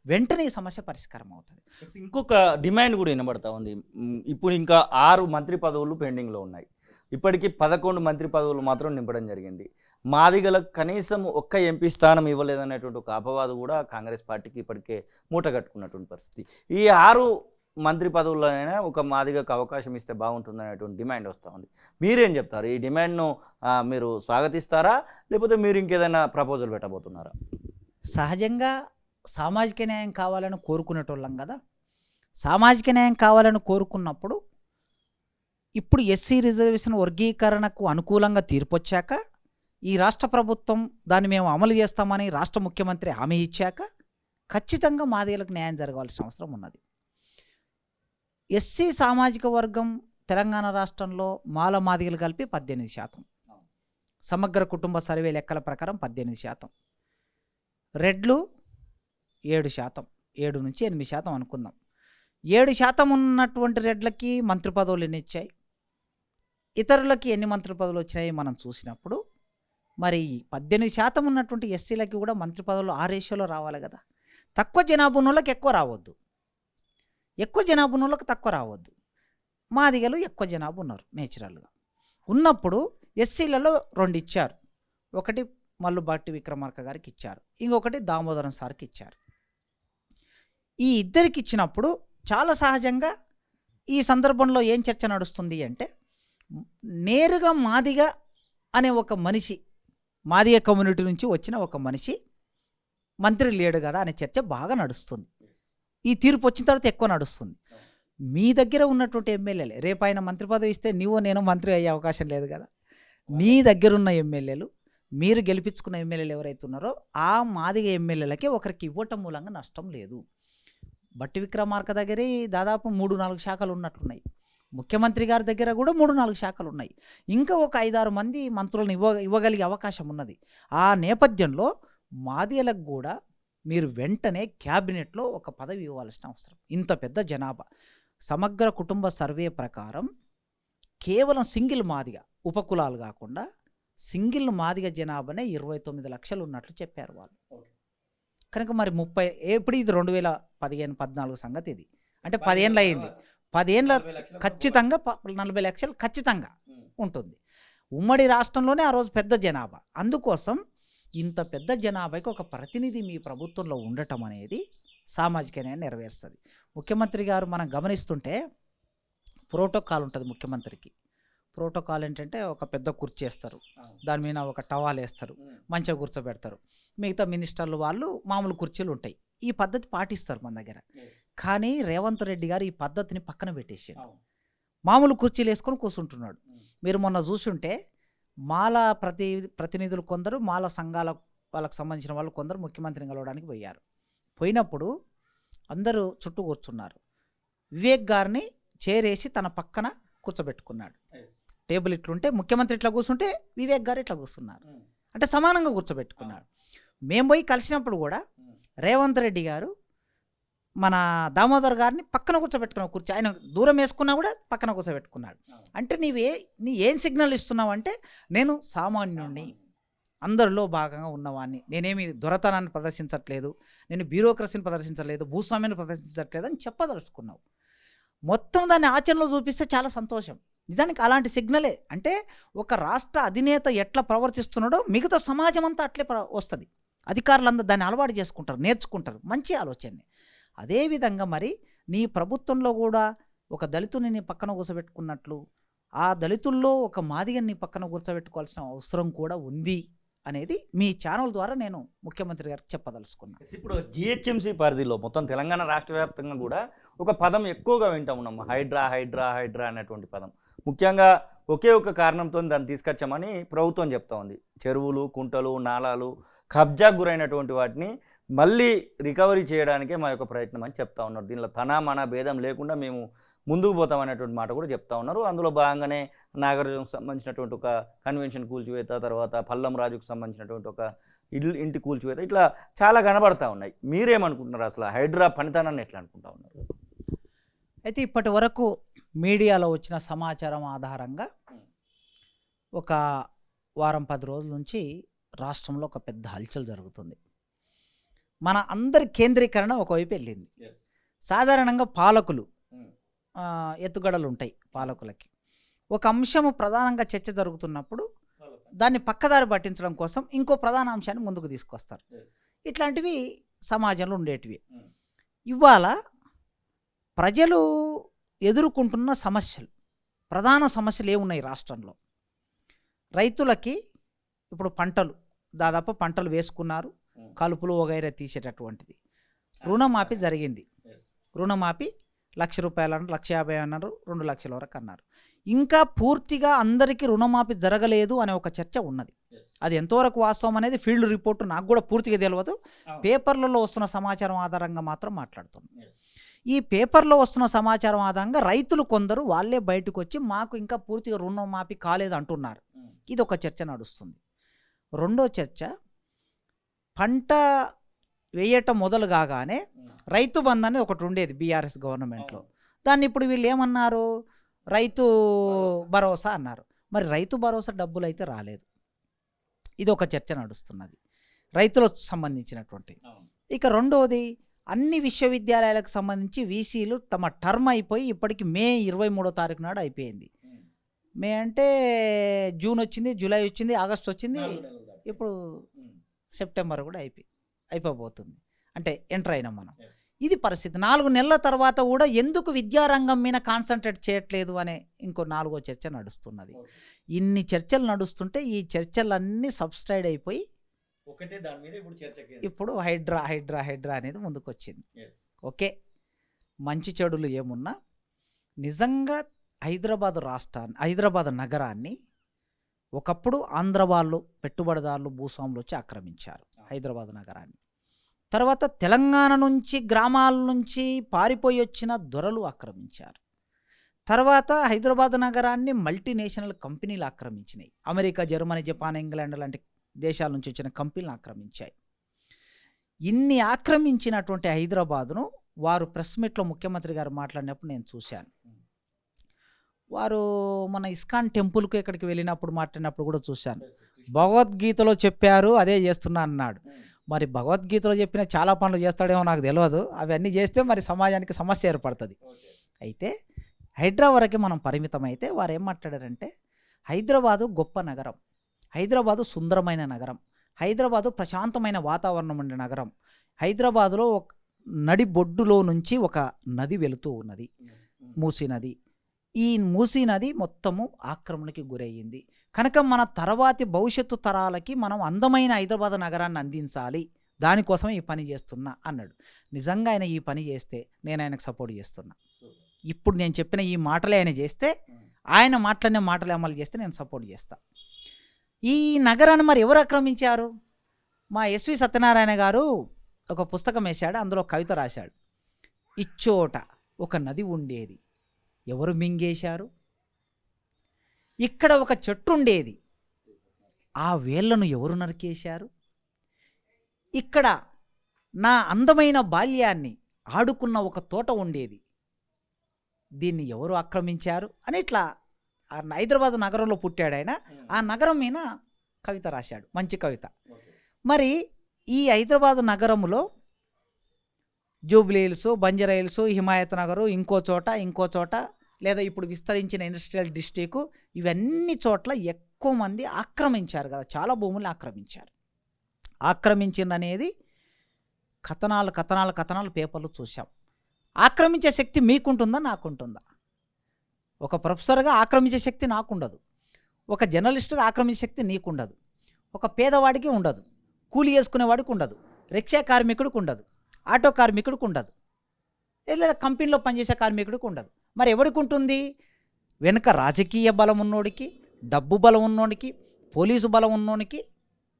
S2: వెంటనే ఈ సమస్య పరిష్కారం అవుతుంది.
S1: ఇంకొక డిమాండ్ కూడా వినబడతా ఉంది. ఇప్పుడు ఇంకా 6 మంత్రి పదవులు పెండింగ్లో ఉన్నాయి. ఇప్పటికీ 11 మంత్రి పదవులు మాత్రం నింపడం జరిగింది. మాదిగలకు కనీసం ఒక్క ఎంపీ స్థానం ఇవ్వలేదనేటువంటి ఒక అపవాదు కూడా కాంగ్రెస్ పార్టీకి ఇప్పటికే మూట కట్టుకున్నటువంటి పరిస్థితి. ఈ 6 మంత్రి పదవుల్లోనైనా ఒక మాదిగకు అవకాశం ఇస్తే బాగుంటుందనేటువంటి డిమాండ్ వస్తూ ఉంది. మీరేం చెప్తారు? ఈ డిమాండ్ను మీరు స్వాగతిస్తారా, లేకపోతే మీరు ఇంకేదైనా ప్రపోజల్ పెట్టబోతున్నారా?
S2: సహజంగా సామాజిక న్యాయం కావాలని కోరుకునేటోళ్ళం కదా. సామాజిక న్యాయం కావాలని కోరుకున్నప్పుడు ఇప్పుడు ఎస్సీ రిజర్వేషన్ వర్గీకరణకు అనుకూలంగా తీర్పు వచ్చాక ఈ రాష్ట్ర ప్రభుత్వం దాన్ని మేము అమలు చేస్తామని రాష్ట్ర ముఖ్యమంత్రి హామీ ఇచ్చాక ఖచ్చితంగా మాదిగలకు న్యాయం జరగాల్సిన అవసరం ఉన్నది. ఎస్సీ సామాజిక వర్గం తెలంగాణ రాష్ట్రంలో మాల మాదిగలు కలిపి 18%, సమగ్ర కుటుంబ సర్వే లెక్కల ప్రకారం 18%, రెడ్లు 7%, 7 నుంచి 8% అనుకుందాం. 7% ఉన్నటువంటి రెడ్లకి మంత్రి పదవులు ఎన్ని ఇచ్చాయి, ఇతరులకి ఎన్ని మంత్రి పదవులు వచ్చినాయి మనం చూసినప్పుడు మరి 18% ఉన్నటువంటి ఎస్సీలకి కూడా మంత్రి పదవులు ఆ రేషియోలో రావాలి కదా. తక్కువ జనాభా ఉన్న వాళ్ళకి ఎక్కువ రావద్దు, ఎక్కువ జనాభా ఉన్న వాళ్ళకి తక్కువ రావద్దు. మాదిగలు ఎక్కువ జనాభా ఉన్నారు నేచురల్గా. ఉన్నప్పుడు ఎస్సీలలో 2 ఇచ్చారు. ఒకటి మల్లు బట్టి విక్రమార్క గారికి ఇచ్చారు, ఇంకొకటి దామోదరం సార్కి ఇచ్చారు. ఈ ఇద్దరికి ఇచ్చినప్పుడు చాలా సహజంగా ఈ సందర్భంలో ఏం చర్చ నడుస్తుంది అంటే, నేరుగా మాదిగ అనే ఒక మనిషి, మాదిగ కమ్యూనిటీ నుంచి వచ్చిన ఒక మనిషి మంత్రి లేడు కదా అనే చర్చ బాగా నడుస్తుంది. ఈ తీర్పు వచ్చిన తర్వాత ఎక్కువ నడుస్తుంది. మీ దగ్గర ఉన్నటువంటి ఎమ్మెల్యేలే రేపు ఆయన మంత్రి పదవి ఇస్తే నీవో నేను మంత్రి అయ్యే అవకాశం లేదు కదా. నీ దగ్గర ఉన్న ఎమ్మెల్యేలు, మీరు గెలిపించుకున్న ఎమ్మెల్యేలు ఎవరైతే ఉన్నారో ఆ మాదిగ ఎమ్మెల్యేలకి ఒకరికి ఇవ్వటం మూలంగా నష్టం లేదు. బట్టి విక్రమార్క దగ్గర దాదాపు 3-4 శాఖలు ఉన్నట్లున్నాయి. ముఖ్యమంత్రి గారి దగ్గర కూడా 3-4 శాఖలు ఉన్నాయి. ఇంకా ఒక 5-6 మంది మంత్రులను ఇవ్వగలిగే అవకాశం ఉన్నది. ఆ నేపథ్యంలో మాదిగలకు కూడా మీరు వెంటనే క్యాబినెట్లో ఒక పదవి ఇవ్వాల్సిన అవసరం. ఇంత పెద్ద జనాభా, సమగ్ర కుటుంబ సర్వే ప్రకారం కేవలం సింగిల్ మాదిగ, ఉపకులాలు కాకుండా సింగిల్ మాదిగ జనాభానే 29 లక్షలు ఉన్నట్లు చెప్పారు వాళ్ళు. కనుక మరి 30 ఎప్పుడు ఇది 2015-14 సంగతి. ఇది అంటే 10 ఏళ్ళు అయింది. 10 ఏళ్ళ ఖచ్చితంగా 40 లక్షలు ఖచ్చితంగా ఉంటుంది. ఉమ్మడి రాష్ట్రంలోనే ఆ రోజు పెద్ద జనాభా. అందుకోసం ఇంత పెద్ద జనాభాకి ఒక ప్రతినిధి మీ ప్రభుత్వంలో ఉండటం అనేది సామాజిక న్యాయం నెరవేరుస్తుంది. ముఖ్యమంత్రి గారు మనం గమనిస్తుంటే ప్రోటోకాల్ ఉంటుంది ముఖ్యమంత్రికి. ప్రోటోకాల్ ఏంటంటే ఒక పెద్ద కుర్చీ వేస్తారు, దాని మీద ఒక టవాల్ వేస్తారు, మంచిగా కూర్చోబెడతారు. మిగతా మినిస్టర్లు వాళ్ళు మామూలు కుర్చీలు ఉంటాయి. ఈ పద్ధతి పాటిస్తారు మన దగ్గర. కానీ రేవంత్ రెడ్డి గారు ఈ పద్ధతిని పక్కన పెట్టేసాడు. మామూలు కుర్చీలు వేసుకొని కూర్చుంటున్నాడు. మీరు మొన్న చూసుంటే మాల ప్రతినిధులు కొందరు, మాల సంఘాల వాళ్ళకు సంబంధించిన వాళ్ళు కొందరు ముఖ్యమంత్రిని కలవడానికి పోయారు. పోయినప్పుడు అందరూ చుట్టూ కూర్చున్నారు. వివేక్ గారిని చేరేసి తన పక్కన కూర్చోబెట్టుకున్నాడు. టేబుల్ ఇట్లుంటే ముఖ్యమంత్రి ఇట్లా కూర్చుంటే వివేక్ గారు ఇట్లా కూర్చున్నారు. అంటే సమానంగా కూర్చోబెట్టుకున్నాడు. మేము పోయి కలిసినప్పుడు కూడా రేవంత్ రెడ్డి గారు మన దామోదర్ గారిని పక్కన కూర్చోబెట్టుకున్నావు, కూర్చో ఆయన దూరం వేసుకున్నా కూడా పక్కన కూర్చోబెట్టుకున్నాడు. అంటే నీ ఏం సిగ్నల్ ఇస్తున్నావు అంటే నేను సామాన్యుణ్ణి, అందరిలో భాగంగా ఉన్నవాడిని, నేనేమి దొరతనాన్ని ప్రదర్శించట్లేదు, నేను బ్యూరోక్రసీని ప్రదర్శించలేదు, భూస్వామ్యాన్ని ప్రదర్శించట్లేదు అని చెప్పదలుచుకున్నావు. మొత్తం దాన్ని ఆచరణలో చూపిస్తే చాలా సంతోషం. నిజానికి అలాంటి సిగ్నలే అంటే ఒక రాష్ట్ర అధినేత ఎట్లా ప్రవర్తిస్తున్నాడో మిగతా సమాజం అంతా అట్లే వస్తుంది. అధికారులందరూ దాన్ని అలవాటు చేసుకుంటారు, నేర్చుకుంటారు. మంచి ఆలోచనే. అదేవిధంగా మరి నీ ప్రభుత్వంలో కూడా ఒక దళితుని నీ పక్కన కూర్చోబెట్టుకున్నట్లు ఆ దళితుల్లో ఒక మాదిగని నీ పక్కన కూర్చోబెట్టుకోవాల్సిన అవసరం కూడా ఉంది అనేది మీ ఛానల్ ద్వారా నేను ముఖ్యమంత్రి గారికి చెప్పదలుచుకున్నాను.
S1: ఇప్పుడు జిహెచ్ఎంసీ పరిధిలో మొత్తం తెలంగాణ రాష్ట్ర వ్యాప్తంగా కూడా ఒక పదం ఎక్కువగా వింటా ఉన్నాం, హైడ్రా హైడ్రా హైడ్రా అనేటువంటి పదం. ముఖ్యంగా ఒకే ఒక కారణంతో దాన్ని తీసుకొచ్చామని ప్రభుత్వం చెప్తా ఉంది. చెరువులు, కుంటలు, నాలాలు కబ్జాకు గురైనటువంటి వాటిని మళ్ళీ రికవరీ చేయడానికే మా యొక్క ప్రయత్నం అని చెప్తా ఉన్నారు. దీనిలో మన భేదం లేకుండా మేము ముందుకు పోతామనేటువంటి మాట కూడా చెప్తా ఉన్నారు. అందులో భాగంగానే నాగార్జునకు సంబంధించినటువంటి ఒక కన్వెన్షన్ కూల్చివేత, తర్వాత పల్లం రాజుకు సంబంధించినటువంటి ఒక ఇంటి కూల్చివేత, ఇట్లా చాలా కనబడతా ఉన్నాయి. మీరేమనుకుంటున్నారు? అసలు హైడ్రా పనితనాన్ని ఎట్లా అనుకుంటా ఉన్నారు?
S2: అయితే ఇప్పటి వరకు మీడియాలో వచ్చిన సమాచారం ఆధారంగా ఒక వారం 10 రోజుల నుంచి రాష్ట్రంలో ఒక పెద్ద హల్చల్ జరుగుతుంది. మన అందరి కేంద్రీకరణ ఒకవైపు వెళ్ళింది. సాధారణంగా పాలకులు ఎత్తుగడలు ఉంటాయి. పాలకులకి ఒక అంశము ప్రధానంగా చర్చ జరుగుతున్నప్పుడు దాన్ని పక్కదారి పట్టించడం కోసం ఇంకో ప్రధాన అంశాన్ని ముందుకు తీసుకొస్తారు. ఇట్లాంటివి సమాజంలో ఉండేటివి. ఇవాళ ప్రజలు ఎదుర్కొంటున్న సమస్యలు, ప్రధాన సమస్యలు ఏమున్నాయి రాష్ట్రంలో? రైతులకి ఇప్పుడు దాదాపు పంటలు వేసుకున్నారు, కలుపులు వగైరా తీసేటటువంటిది. రుణమాఫీ జరిగింది. రుణమాఫీ 1,00,000 రూపాయలు అన్నారు, 1,50,000 అన్నారు, 2 లక్షల వరకు అన్నారు. ఇంకా పూర్తిగా అందరికీ రుణమాఫీ జరగలేదు అనే ఒక చర్చ ఉన్నది. అది ఎంతవరకు వాస్తవం అనేది ఫీల్డ్ రిపోర్టు నాకు కూడా పూర్తిగా తెలియదు. పేపర్లలో వస్తున్న సమాచారం ఆధారంగా మాత్రం మాట్లాడుతున్నాం. ఈ పేపర్లో వస్తున్న సమాచారం ఆధారంగా రైతులు కొందరు వాళ్ళే బయటకు వచ్చి మాకు ఇంకా పూర్తిగా రుణమాఫీ కాలేదు అంటున్నారు. ఇది ఒక చర్చ నడుస్తుంది. రెండో చర్చ, పంట వేయటం మొదలు కాగానే రైతు బంధు అనేది ఒకటి ఉండేది బీఆర్ఎస్ గవర్నమెంట్లో. దాన్ని ఇప్పుడు వీళ్ళు ఏమన్నారు? రైతు భరోసా అన్నారు. మరి రైతు భరోసా డబ్బులు అయితే రాలేదు. ఇది ఒక చర్చ నడుస్తున్నది రైతులకు సంబంధించినటువంటి. ఇక రెండోది, అన్ని విశ్వవిద్యాలయాలకు సంబంధించి వీసీలు తమ టర్మ్ అయిపోయి ఇప్పటికి మే 23వ తారీఖు నాడు అయిపోయింది. మే అంటే జూన్ వచ్చింది, జూలై వచ్చింది, ఆగస్ట్ వచ్చింది, ఇప్పుడు సెప్టెంబర్ కూడా అయిపోబోతుంది. అంటే ఎంటర్ అయినాం మనం. ఇది పరిస్థితి. 4 నెలల తర్వాత కూడా ఎందుకు విద్యారంగం మీద కాన్సన్ట్రేట్ చేయట్లేదు అనే ఇంకో 4వ చర్చ నడుస్తున్నది. ఇన్ని చర్చలు నడుస్తుంటే ఈ చర్చలన్నీ సబ్స్ట్రైడ్ అయిపోయి
S1: ఒకటే దాని మీద
S2: ఇప్పుడు హైడ్రా అనేది ముందుకు వచ్చింది. ఓకే, మంచి చెడులు ఏమున్నా నిజంగా హైదరాబాద్ నగరాన్ని ఒకప్పుడు ఆంధ్ర వాళ్ళు, పెట్టుబడిదారులు, భూస్వాములు వచ్చి ఆక్రమించారు హైదరాబాద్ నగరాన్ని. తర్వాత తెలంగాణ నుంచి, గ్రామాల నుంచి పారిపోయి వచ్చిన దొరలు ఆక్రమించారు. తర్వాత హైదరాబాద్ నగరాన్ని మల్టీనేషనల్ కంపెనీలు ఆక్రమించినాయి. అమెరికా, జర్మనీ, జపాన్, ఇంగ్లాండ్ లాంటి దేశాల నుంచి వచ్చిన కంపెనీలు ఆక్రమించాయి. ఇన్ని ఆక్రమించినటువంటి హైదరాబాదును వారు ప్రెస్ మీట్లో ముఖ్యమంత్రి గారు మాట్లాడినప్పుడు నేను చూశాను. వారు మన ఇస్కాన్ టెంపుల్కు ఎక్కడికి వెళ్ళినప్పుడు మాట్లాడినప్పుడు కూడా చూశాను. భగవద్గీతలో చెప్పారు, అదే చేస్తున్నా అన్నాడు. మరి భగవద్గీతలో చెప్పిన చాలా పనులు చేస్తాడేమో నాకు తెలియదు. అవన్నీ చేస్తే మరి సమాజానికి సమస్య ఏర్పడుతుంది. అయితే హైడ్రా వరకే మనం పరిమితం అయితే వారు ఏం మాట్లాడారంటే, హైదరాబాదు గొప్ప నగరం, హైదరాబాదు సుందరమైన నగరం, హైదరాబాదు ప్రశాంతమైన వాతావరణం ఉండే నగరం, హైదరాబాదులో నడి బొడ్డులో నుంచి ఒక నది వెళుతూ ఉన్నది, మూసీ నది. ఈ మూసీ నది మొత్తము ఆక్రమణకి గురయ్యింది కనుక మన తర్వాతి భవిష్యత్తు తరాలకి మనం అందమైన హైదరాబాద్ నగరాన్ని అందించాలి, దానికోసమే ఈ పని చేస్తున్నా అన్నాడు. నిజంగా ఆయన ఈ పని చేస్తే నేను ఆయనకు సపోర్ట్ చేస్తున్నా. ఇప్పుడు నేను చెప్పిన ఈ మాటలే ఆయన చేస్తే, ఆయన మాట్లాడిన మాటలే అమలు చేస్తే నేను సపోర్ట్ చేస్తా. ఈ నగరాన్ని మరి ఎవరు ఆక్రమించారు? మా ఎస్వి సత్యనారాయణ గారు ఒక పుస్తకం వేశాడు, అందులో కవిత రాశాడు. ఇచ్చోట ఒక నది ఉండేది, ఎవరు మింగేశారు? ఇక్కడ ఒక చెట్టు ఉండేది, ఆ వేళ్లను ఎవరు నరికేశారు? ఇక్కడ నా అందమైన బాల్యాన్ని, ఆడుకున్న ఒక తోట ఉండేది, దీన్ని ఎవరు ఆక్రమించారు అని ఇట్లా హైదరాబాద్ నగరంలో పుట్టాడు ఆయన. ఆ నగరం మీద కవిత రాశాడు, మంచి కవిత. మరి ఈ హైదరాబాద్ నగరంలో Jubilee hills, Banjara hills, Himayat Nagar, ఇంకో చోట లేదా ఇప్పుడు విస్తరించిన ఇండస్ట్రియల్ డిస్ట్రిక్ట్, ఇవన్నీ చోట్ల ఎక్కువ మంది ఆక్రమించారు కదా, చాలా భూములు ఆక్రమించారు. ఆక్రమించిందనేది కథనాలు పేపర్లు చూసాం. ఆక్రమించే శక్తి మీకుంటుందా, నాకుంటుందా? ఒక ప్రొఫెసర్గా ఆక్రమించే శక్తి నాకుండదు, ఒక జర్నలిస్టుగా ఆక్రమించే శక్తి నీకుండదు, ఒక పేదవాడికి ఉండదు, కూలి చేసుకునేవాడికి ఉండదు, రిక్షా కార్మికుడికి ఉండదు, ఆటో కార్మికుడికి ఉండదు, లేదా కంపెనీలో పనిచేసే కార్మికుడికి ఉండదు. మరి ఎవరికి ఉంటుంది? వెనుక రాజకీయ బలం ఉన్నోడికి, డబ్బు బలం ఉన్నోడికి, పోలీసు బలం ఉన్నోనికి,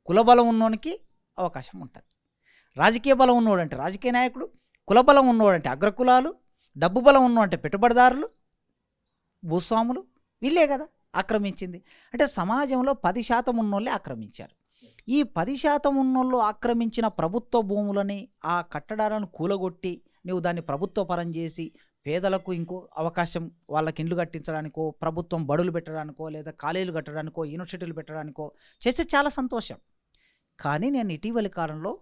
S2: కుల బలం ఉన్నోనికి అవకాశం ఉంటుంది. రాజకీయ బలం ఉన్నోడంటే రాజకీయ నాయకుడు, కుల బలం ఉన్నోడంటే అగ్రకులాలు, డబ్బు బలం ఉన్నోడంటే పెట్టుబడిదారులు, భూస్వాములు, వీళ్ళే కదా ఆక్రమించింది. అంటే సమాజంలో 10% ఉన్నోళ్ళే ఆక్రమించారు. ఈ 10% ఉన్నోళ్ళు ఆక్రమించిన ప్రభుత్వ భూములని, ఆ కట్టడాలను కూలగొట్టి నువ్వు దాన్ని ప్రభుత్వ పరం చేసి పేదలకు ఇంకో అవకాశం, వాళ్ళకి ఇండ్లు కట్టించడానికో, ప్రభుత్వం బడులు పెట్టడానికో, లేదా కాలేజీలు కట్టడానికో, యూనివర్సిటీలు పెట్టడానికో చేస్తే చాలా సంతోషం. కానీ నేను ఇటీవలి కాలంలో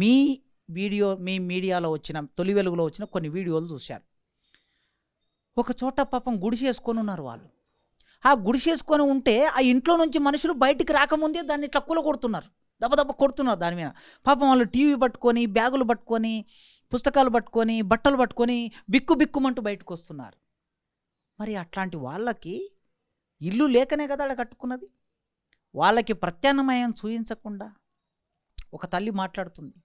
S2: మీ మీడియాలో వచ్చిన, తొలి వెలుగులో వచ్చిన కొన్ని వీడియోలు చూశాను. ఒక చోట పాపం గుడిసేసుకొని ఉన్నారు వాళ్ళు. ఆ గుడిసేసుకొని ఉంటే ఆ ఇంట్లో నుంచి మనుషులు బయటికి రాకముందే దాన్ని ఇట్లా కూలగొడుతున్నారు, దెబ్బ కొడుతున్నారు దాని మీద. పాపం వాళ్ళు టీవీ పట్టుకొని, బ్యాగులు పట్టుకొని, పుస్తకాలు పట్టుకొని, బట్టలు పట్టుకొని బిక్కుమంటూ బయటకు వస్తున్నారు. మరి అట్లాంటి వాళ్ళకి ఇల్లు లేకనే కదా అక్కడ కట్టుకున్నది. వాళ్ళకి ప్రత్యామ్నాయం చూపించకుండా ఒక తల్లి మాట్లాడుతుంది,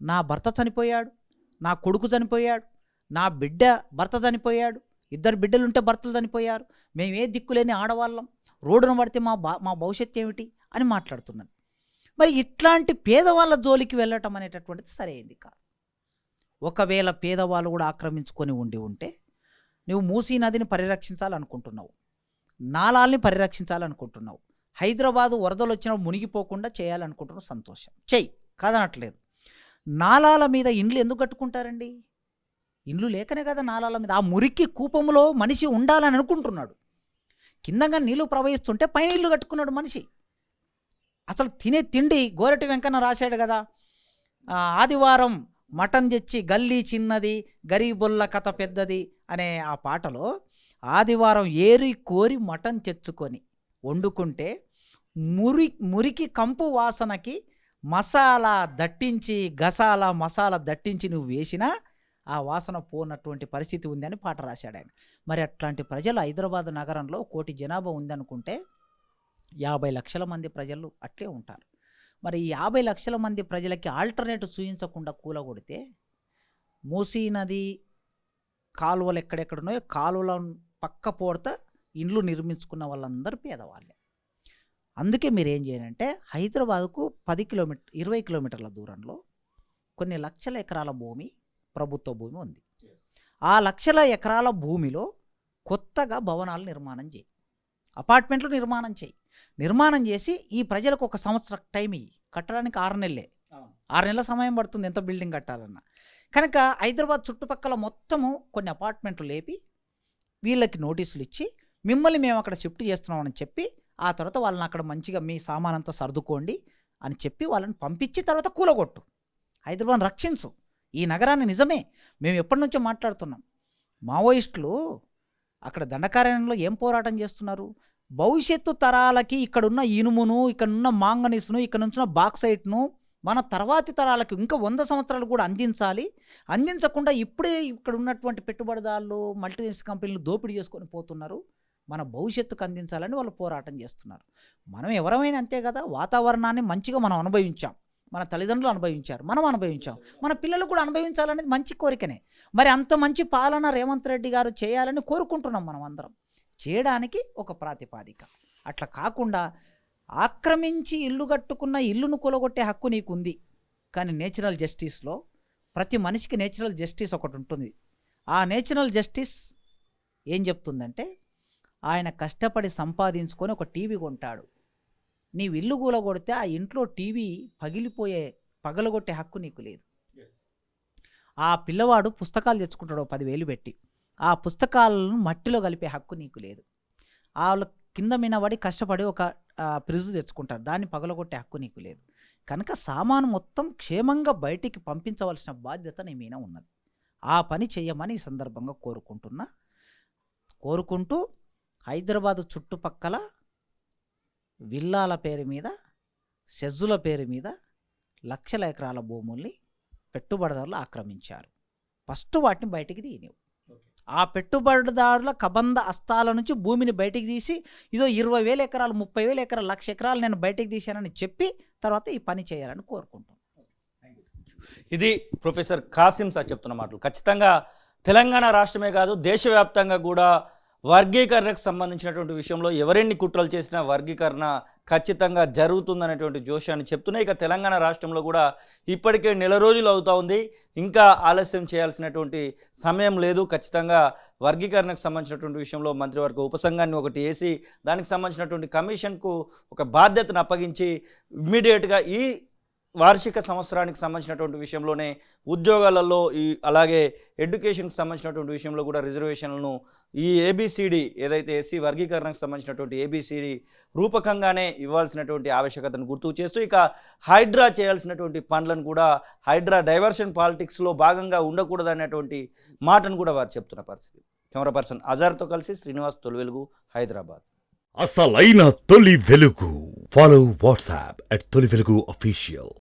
S2: నా భర్త చనిపోయాడు, నా కొడుకు చనిపోయాడు, నా బిడ్డ భర్త చనిపోయాడు, 2 బిడ్డలుంటే భర్తలు చనిపోయారు, మేము ఏ దిక్కులేని ఆడవాళ్ళం, రోడ్డున పడితే మా భవిష్యత్తు ఏమిటి అని మాట్లాడుతున్నది. మరి ఇట్లాంటి పేదవాళ్ళ జోలికి వెళ్ళటం అనేటటువంటిది సరైనది కాదు. ఒకవేళ పేదవాళ్ళు కూడా ఆక్రమించుకొని ఉంటే నువ్వు మూసీ నదిని పరిరక్షించాలనుకుంటున్నావు, నాలాల్ని పరిరక్షించాలనుకుంటున్నావు, హైదరాబాదు వరదలు వచ్చినప్పుడు మునిగిపోకుండా చేయాలనుకుంటున్నావు, సంతోషం, చెయ్యి, కాదనట్లేదు. నాలాల మీద ఇండ్లు ఎందుకు కట్టుకుంటారండి? ఇండ్లు లేకనే కదా నాలాల మీద. ఆ మురికి కూపంలో మనిషి ఉండాలని అనుకుంటున్నాడు, కిందగా నీళ్లు ప్రవహిస్తుంటే పైన ఇల్లు కట్టుకున్నాడు మనిషి. అసలు తినే తిండి గోరటి వెంకన్న రాశాడు కదా, ఆదివారం మటన్ తెచ్చి గల్లీ చిన్నది, గరీబుల్ల కథ పెద్దది అనే ఆ పాటలో, ఆదివారం ఏరి కోరి మటన్ తెచ్చుకొని వండుకుంటే మురికి కంపు వాసనకి మసాలా దట్టించి, మసాలా దట్టించి నువ్వు వేసినా ఆ వాసన పోనటువంటి పరిస్థితి ఉంది అని పాట రాశాడు ఆయన. మరి అట్లాంటి ప్రజలు హైదరాబాద్ నగరంలో 1 కోటి జనాభా ఉందనుకుంటే 50 లక్షల మంది ప్రజలు అట్లే ఉంటారు. మరి ఈ 50 లక్షల మంది ప్రజలకి ఆల్టర్నేటివ్ చూపించకుండా కూలగొడితే, మూసీ నది కాలువలు ఎక్కడెక్కడున్నాయో కాలువల పక్క పోడత ఇండ్లు నిర్మించుకున్న వాళ్ళందరూ పేదవాళ్ళే. అందుకే మీరు ఏం చేయాలంటే, హైదరాబాద్కు 20 కిలోమీటర్ల దూరంలో కొన్ని లక్షల ఎకరాల భూమి, ప్రభుత్వ భూమి ఉంది. ఆ లక్షల ఎకరాల భూమిలో కొత్తగా భవనాలు నిర్మాణం చేయి, అపార్ట్మెంట్లు నిర్మాణం చేసి ఈ ప్రజలకు 1 సంవత్సరం టైం ఇయ్యి. కట్టడానికి 6 నెలలే, 6 నెలల సమయం పడుతుంది ఎంత బిల్డింగ్ కట్టాలన్నా. కనుక హైదరాబాద్ చుట్టుపక్కల మొత్తము కొన్ని అపార్ట్మెంట్లు లేపి వీళ్ళకి నోటీసులు ఇచ్చి, మిమ్మల్ని మేము అక్కడ షిఫ్ట్ చేస్తున్నామని చెప్పి, ఆ తర్వాత వాళ్ళని అక్కడ మంచిగా మీ సామానంతా సర్దుకోండి అని చెప్పి వాళ్ళని పంపించి తర్వాత కూలగొట్టు, హైదరాబాద్ని రక్షించు. ఈ నగరాన్ని నిజమే మేము ఎప్పటి నుంచో మాట్లాడుతున్నాం. మావోయిస్టులు అక్కడ దండకారణ్యంలో ఏం పోరాటం చేస్తున్నారు? భవిష్యత్తు తరాలకి ఇక్కడున్న ఇనుమును, ఇక్కడున్న మాంగనీస్ను, ఇక్కడ నుంచి బాక్సైట్ను మన తర్వాతి తరాలకు ఇంకా 100 సంవత్సరాలు కూడా అందించాలి. అందించకుండా ఇప్పుడే ఇక్కడ ఉన్నటువంటి పెట్టుబడిదారులు, మల్టీనేషనల్ కంపెనీలు దోపిడీ చేసుకొని పోతున్నారు. మన భవిష్యత్తుకు అందించాలని వాళ్ళు పోరాటం చేస్తున్నారు. మనం ఎవరమైనా అంతే కదా, వాతావరణాన్ని మంచిగా మనం అనుభవించాం, మన తల్లిదండ్రులు అనుభవించారు, మనం అనుభవించాం, మన పిల్లలు కూడా అనుభవించాలనేది మంచి కోరికనే. మరి అంత మంచి పాలన రేవంత్ రెడ్డి గారు చేయాలని కోరుకుంటున్నాం మనం అందరం. చేయడానికి ఒక ప్రాతిపాదిక. అట్లా కాకుండా ఆక్రమించి ఇల్లు కట్టుకున్న ఇల్లును కూలగొట్టే హక్కు నీకుంది. కానీ నేచురల్ జస్టిస్లో ప్రతి మనిషికి నేచురల్ జస్టిస్ ఒకటి ఉంటుంది. ఆ నేచురల్ జస్టిస్ ఏం చెప్తుందంటే, ఆయన కష్టపడి సంపాదించుకొని ఒక టీవీ కొంటాడు, నీవు ఇల్లు కూలగొడితే ఆ ఇంట్లో టీవీ పగలగొట్టే హక్కు నీకు లేదు. ఆ పిల్లవాడు పుస్తకాలు తెచ్చుకుంటాడు 10,000 పెట్టి, ఆ పుస్తకాలను మట్టిలో కలిపే హక్కు నీకు లేదు. వాళ్ళు కింద మినబడి కష్టపడి ఒక ఫ్రిడ్జ్ తెచ్చుకుంటారు, దాన్ని పగలగొట్టే హక్కు నీకు లేదు. కనుక సామాను మొత్తం క్షేమంగా బయటికి పంపించవలసిన బాధ్యత నీ మీద ఉన్నది. ఆ పని చెయ్యమని ఈ సందర్భంగా కోరుకుంటూ హైదరాబాదు చుట్టుపక్కల విల్లాల పేరు మీద, సెజ్జుల పేరు మీద లక్షల ఎకరాల భూముల్ని పెట్టుబడిదారులు ఆక్రమించారు. ఫస్ట్ వాటిని బయటికి తీయనివ్వు. ఆ పెట్టుబడిదారుల కబంధ హస్తాల నుంచి భూమిని బయటికి తీసి, ఇదో 20,000 ఎకరాలు, 30,000 ఎకరాలు, 1,00,000 ఎకరాలు నేను బయటికి తీశానని చెప్పి తర్వాత ఈ పని చేయాలని కోరుకుంటున్నాను.
S1: ఇది ప్రొఫెసర్ కాసిం సార్ చెప్తున్న మాటలు. ఖచ్చితంగా తెలంగాణ రాష్ట్రమే కాదు, దేశవ్యాప్తంగా కూడా వర్గీకరణకు సంబంధించినటువంటి విషయంలో ఎవరెన్ని కుట్రలు చేసినా వర్గీకరణ ఖచ్చితంగా జరుగుతుందనేటువంటి జోషాన్ని చెప్తున్నాయి. ఇక తెలంగాణ రాష్ట్రంలో కూడా ఇప్పటికే నెల రోజులు అవుతా ఉంది, ఇంకా ఆలస్యం చేయాల్సినటువంటి సమయం లేదు. ఖచ్చితంగా వర్గీకరణకు సంబంధించినటువంటి విషయంలో మంత్రివర్గ ఉపసంఘాన్ని ఒకటి వేసి దానికి సంబంధించినటువంటి కమిషన్కు ఒక బాధ్యతను అప్పగించి ఇమ్మీడియట్గా ఈ వార్షిక సంవత్సరానికి సంబంధించినటువంటి విషయంలోనే ఉద్యోగాలలో అలాగే ఎడ్యుకేషన్కి సంబంధించినటువంటి విషయంలో కూడా రిజర్వేషన్లను ఈ ఏబిసిడి ఏదైతే ఎస్సీ వర్గీకరణకు సంబంధించినటువంటి ఏబిసిడి రూపకంగానే ఇవ్వాల్సినటువంటి ఆవశ్యకతను గుర్తు చేస్తూ ఇక హైడ్రా చేయాల్సినటువంటి పనులను కూడా హైడ్రా డైవర్షన్ పాలిటిక్స్లో భాగంగా ఉండకూడదనేటువంటి మాటను కూడా వారు చెప్తున్న పరిస్థితి. కెమెరా పర్సన్ అజార్తో కలిసి శ్రీనివాస్, తొలి వెలుగు, హైదరాబాద్.
S3: అసలైన తొలి వెలుగు. ఫాలో వాట్సాప్ @తొలి వెలుగు official.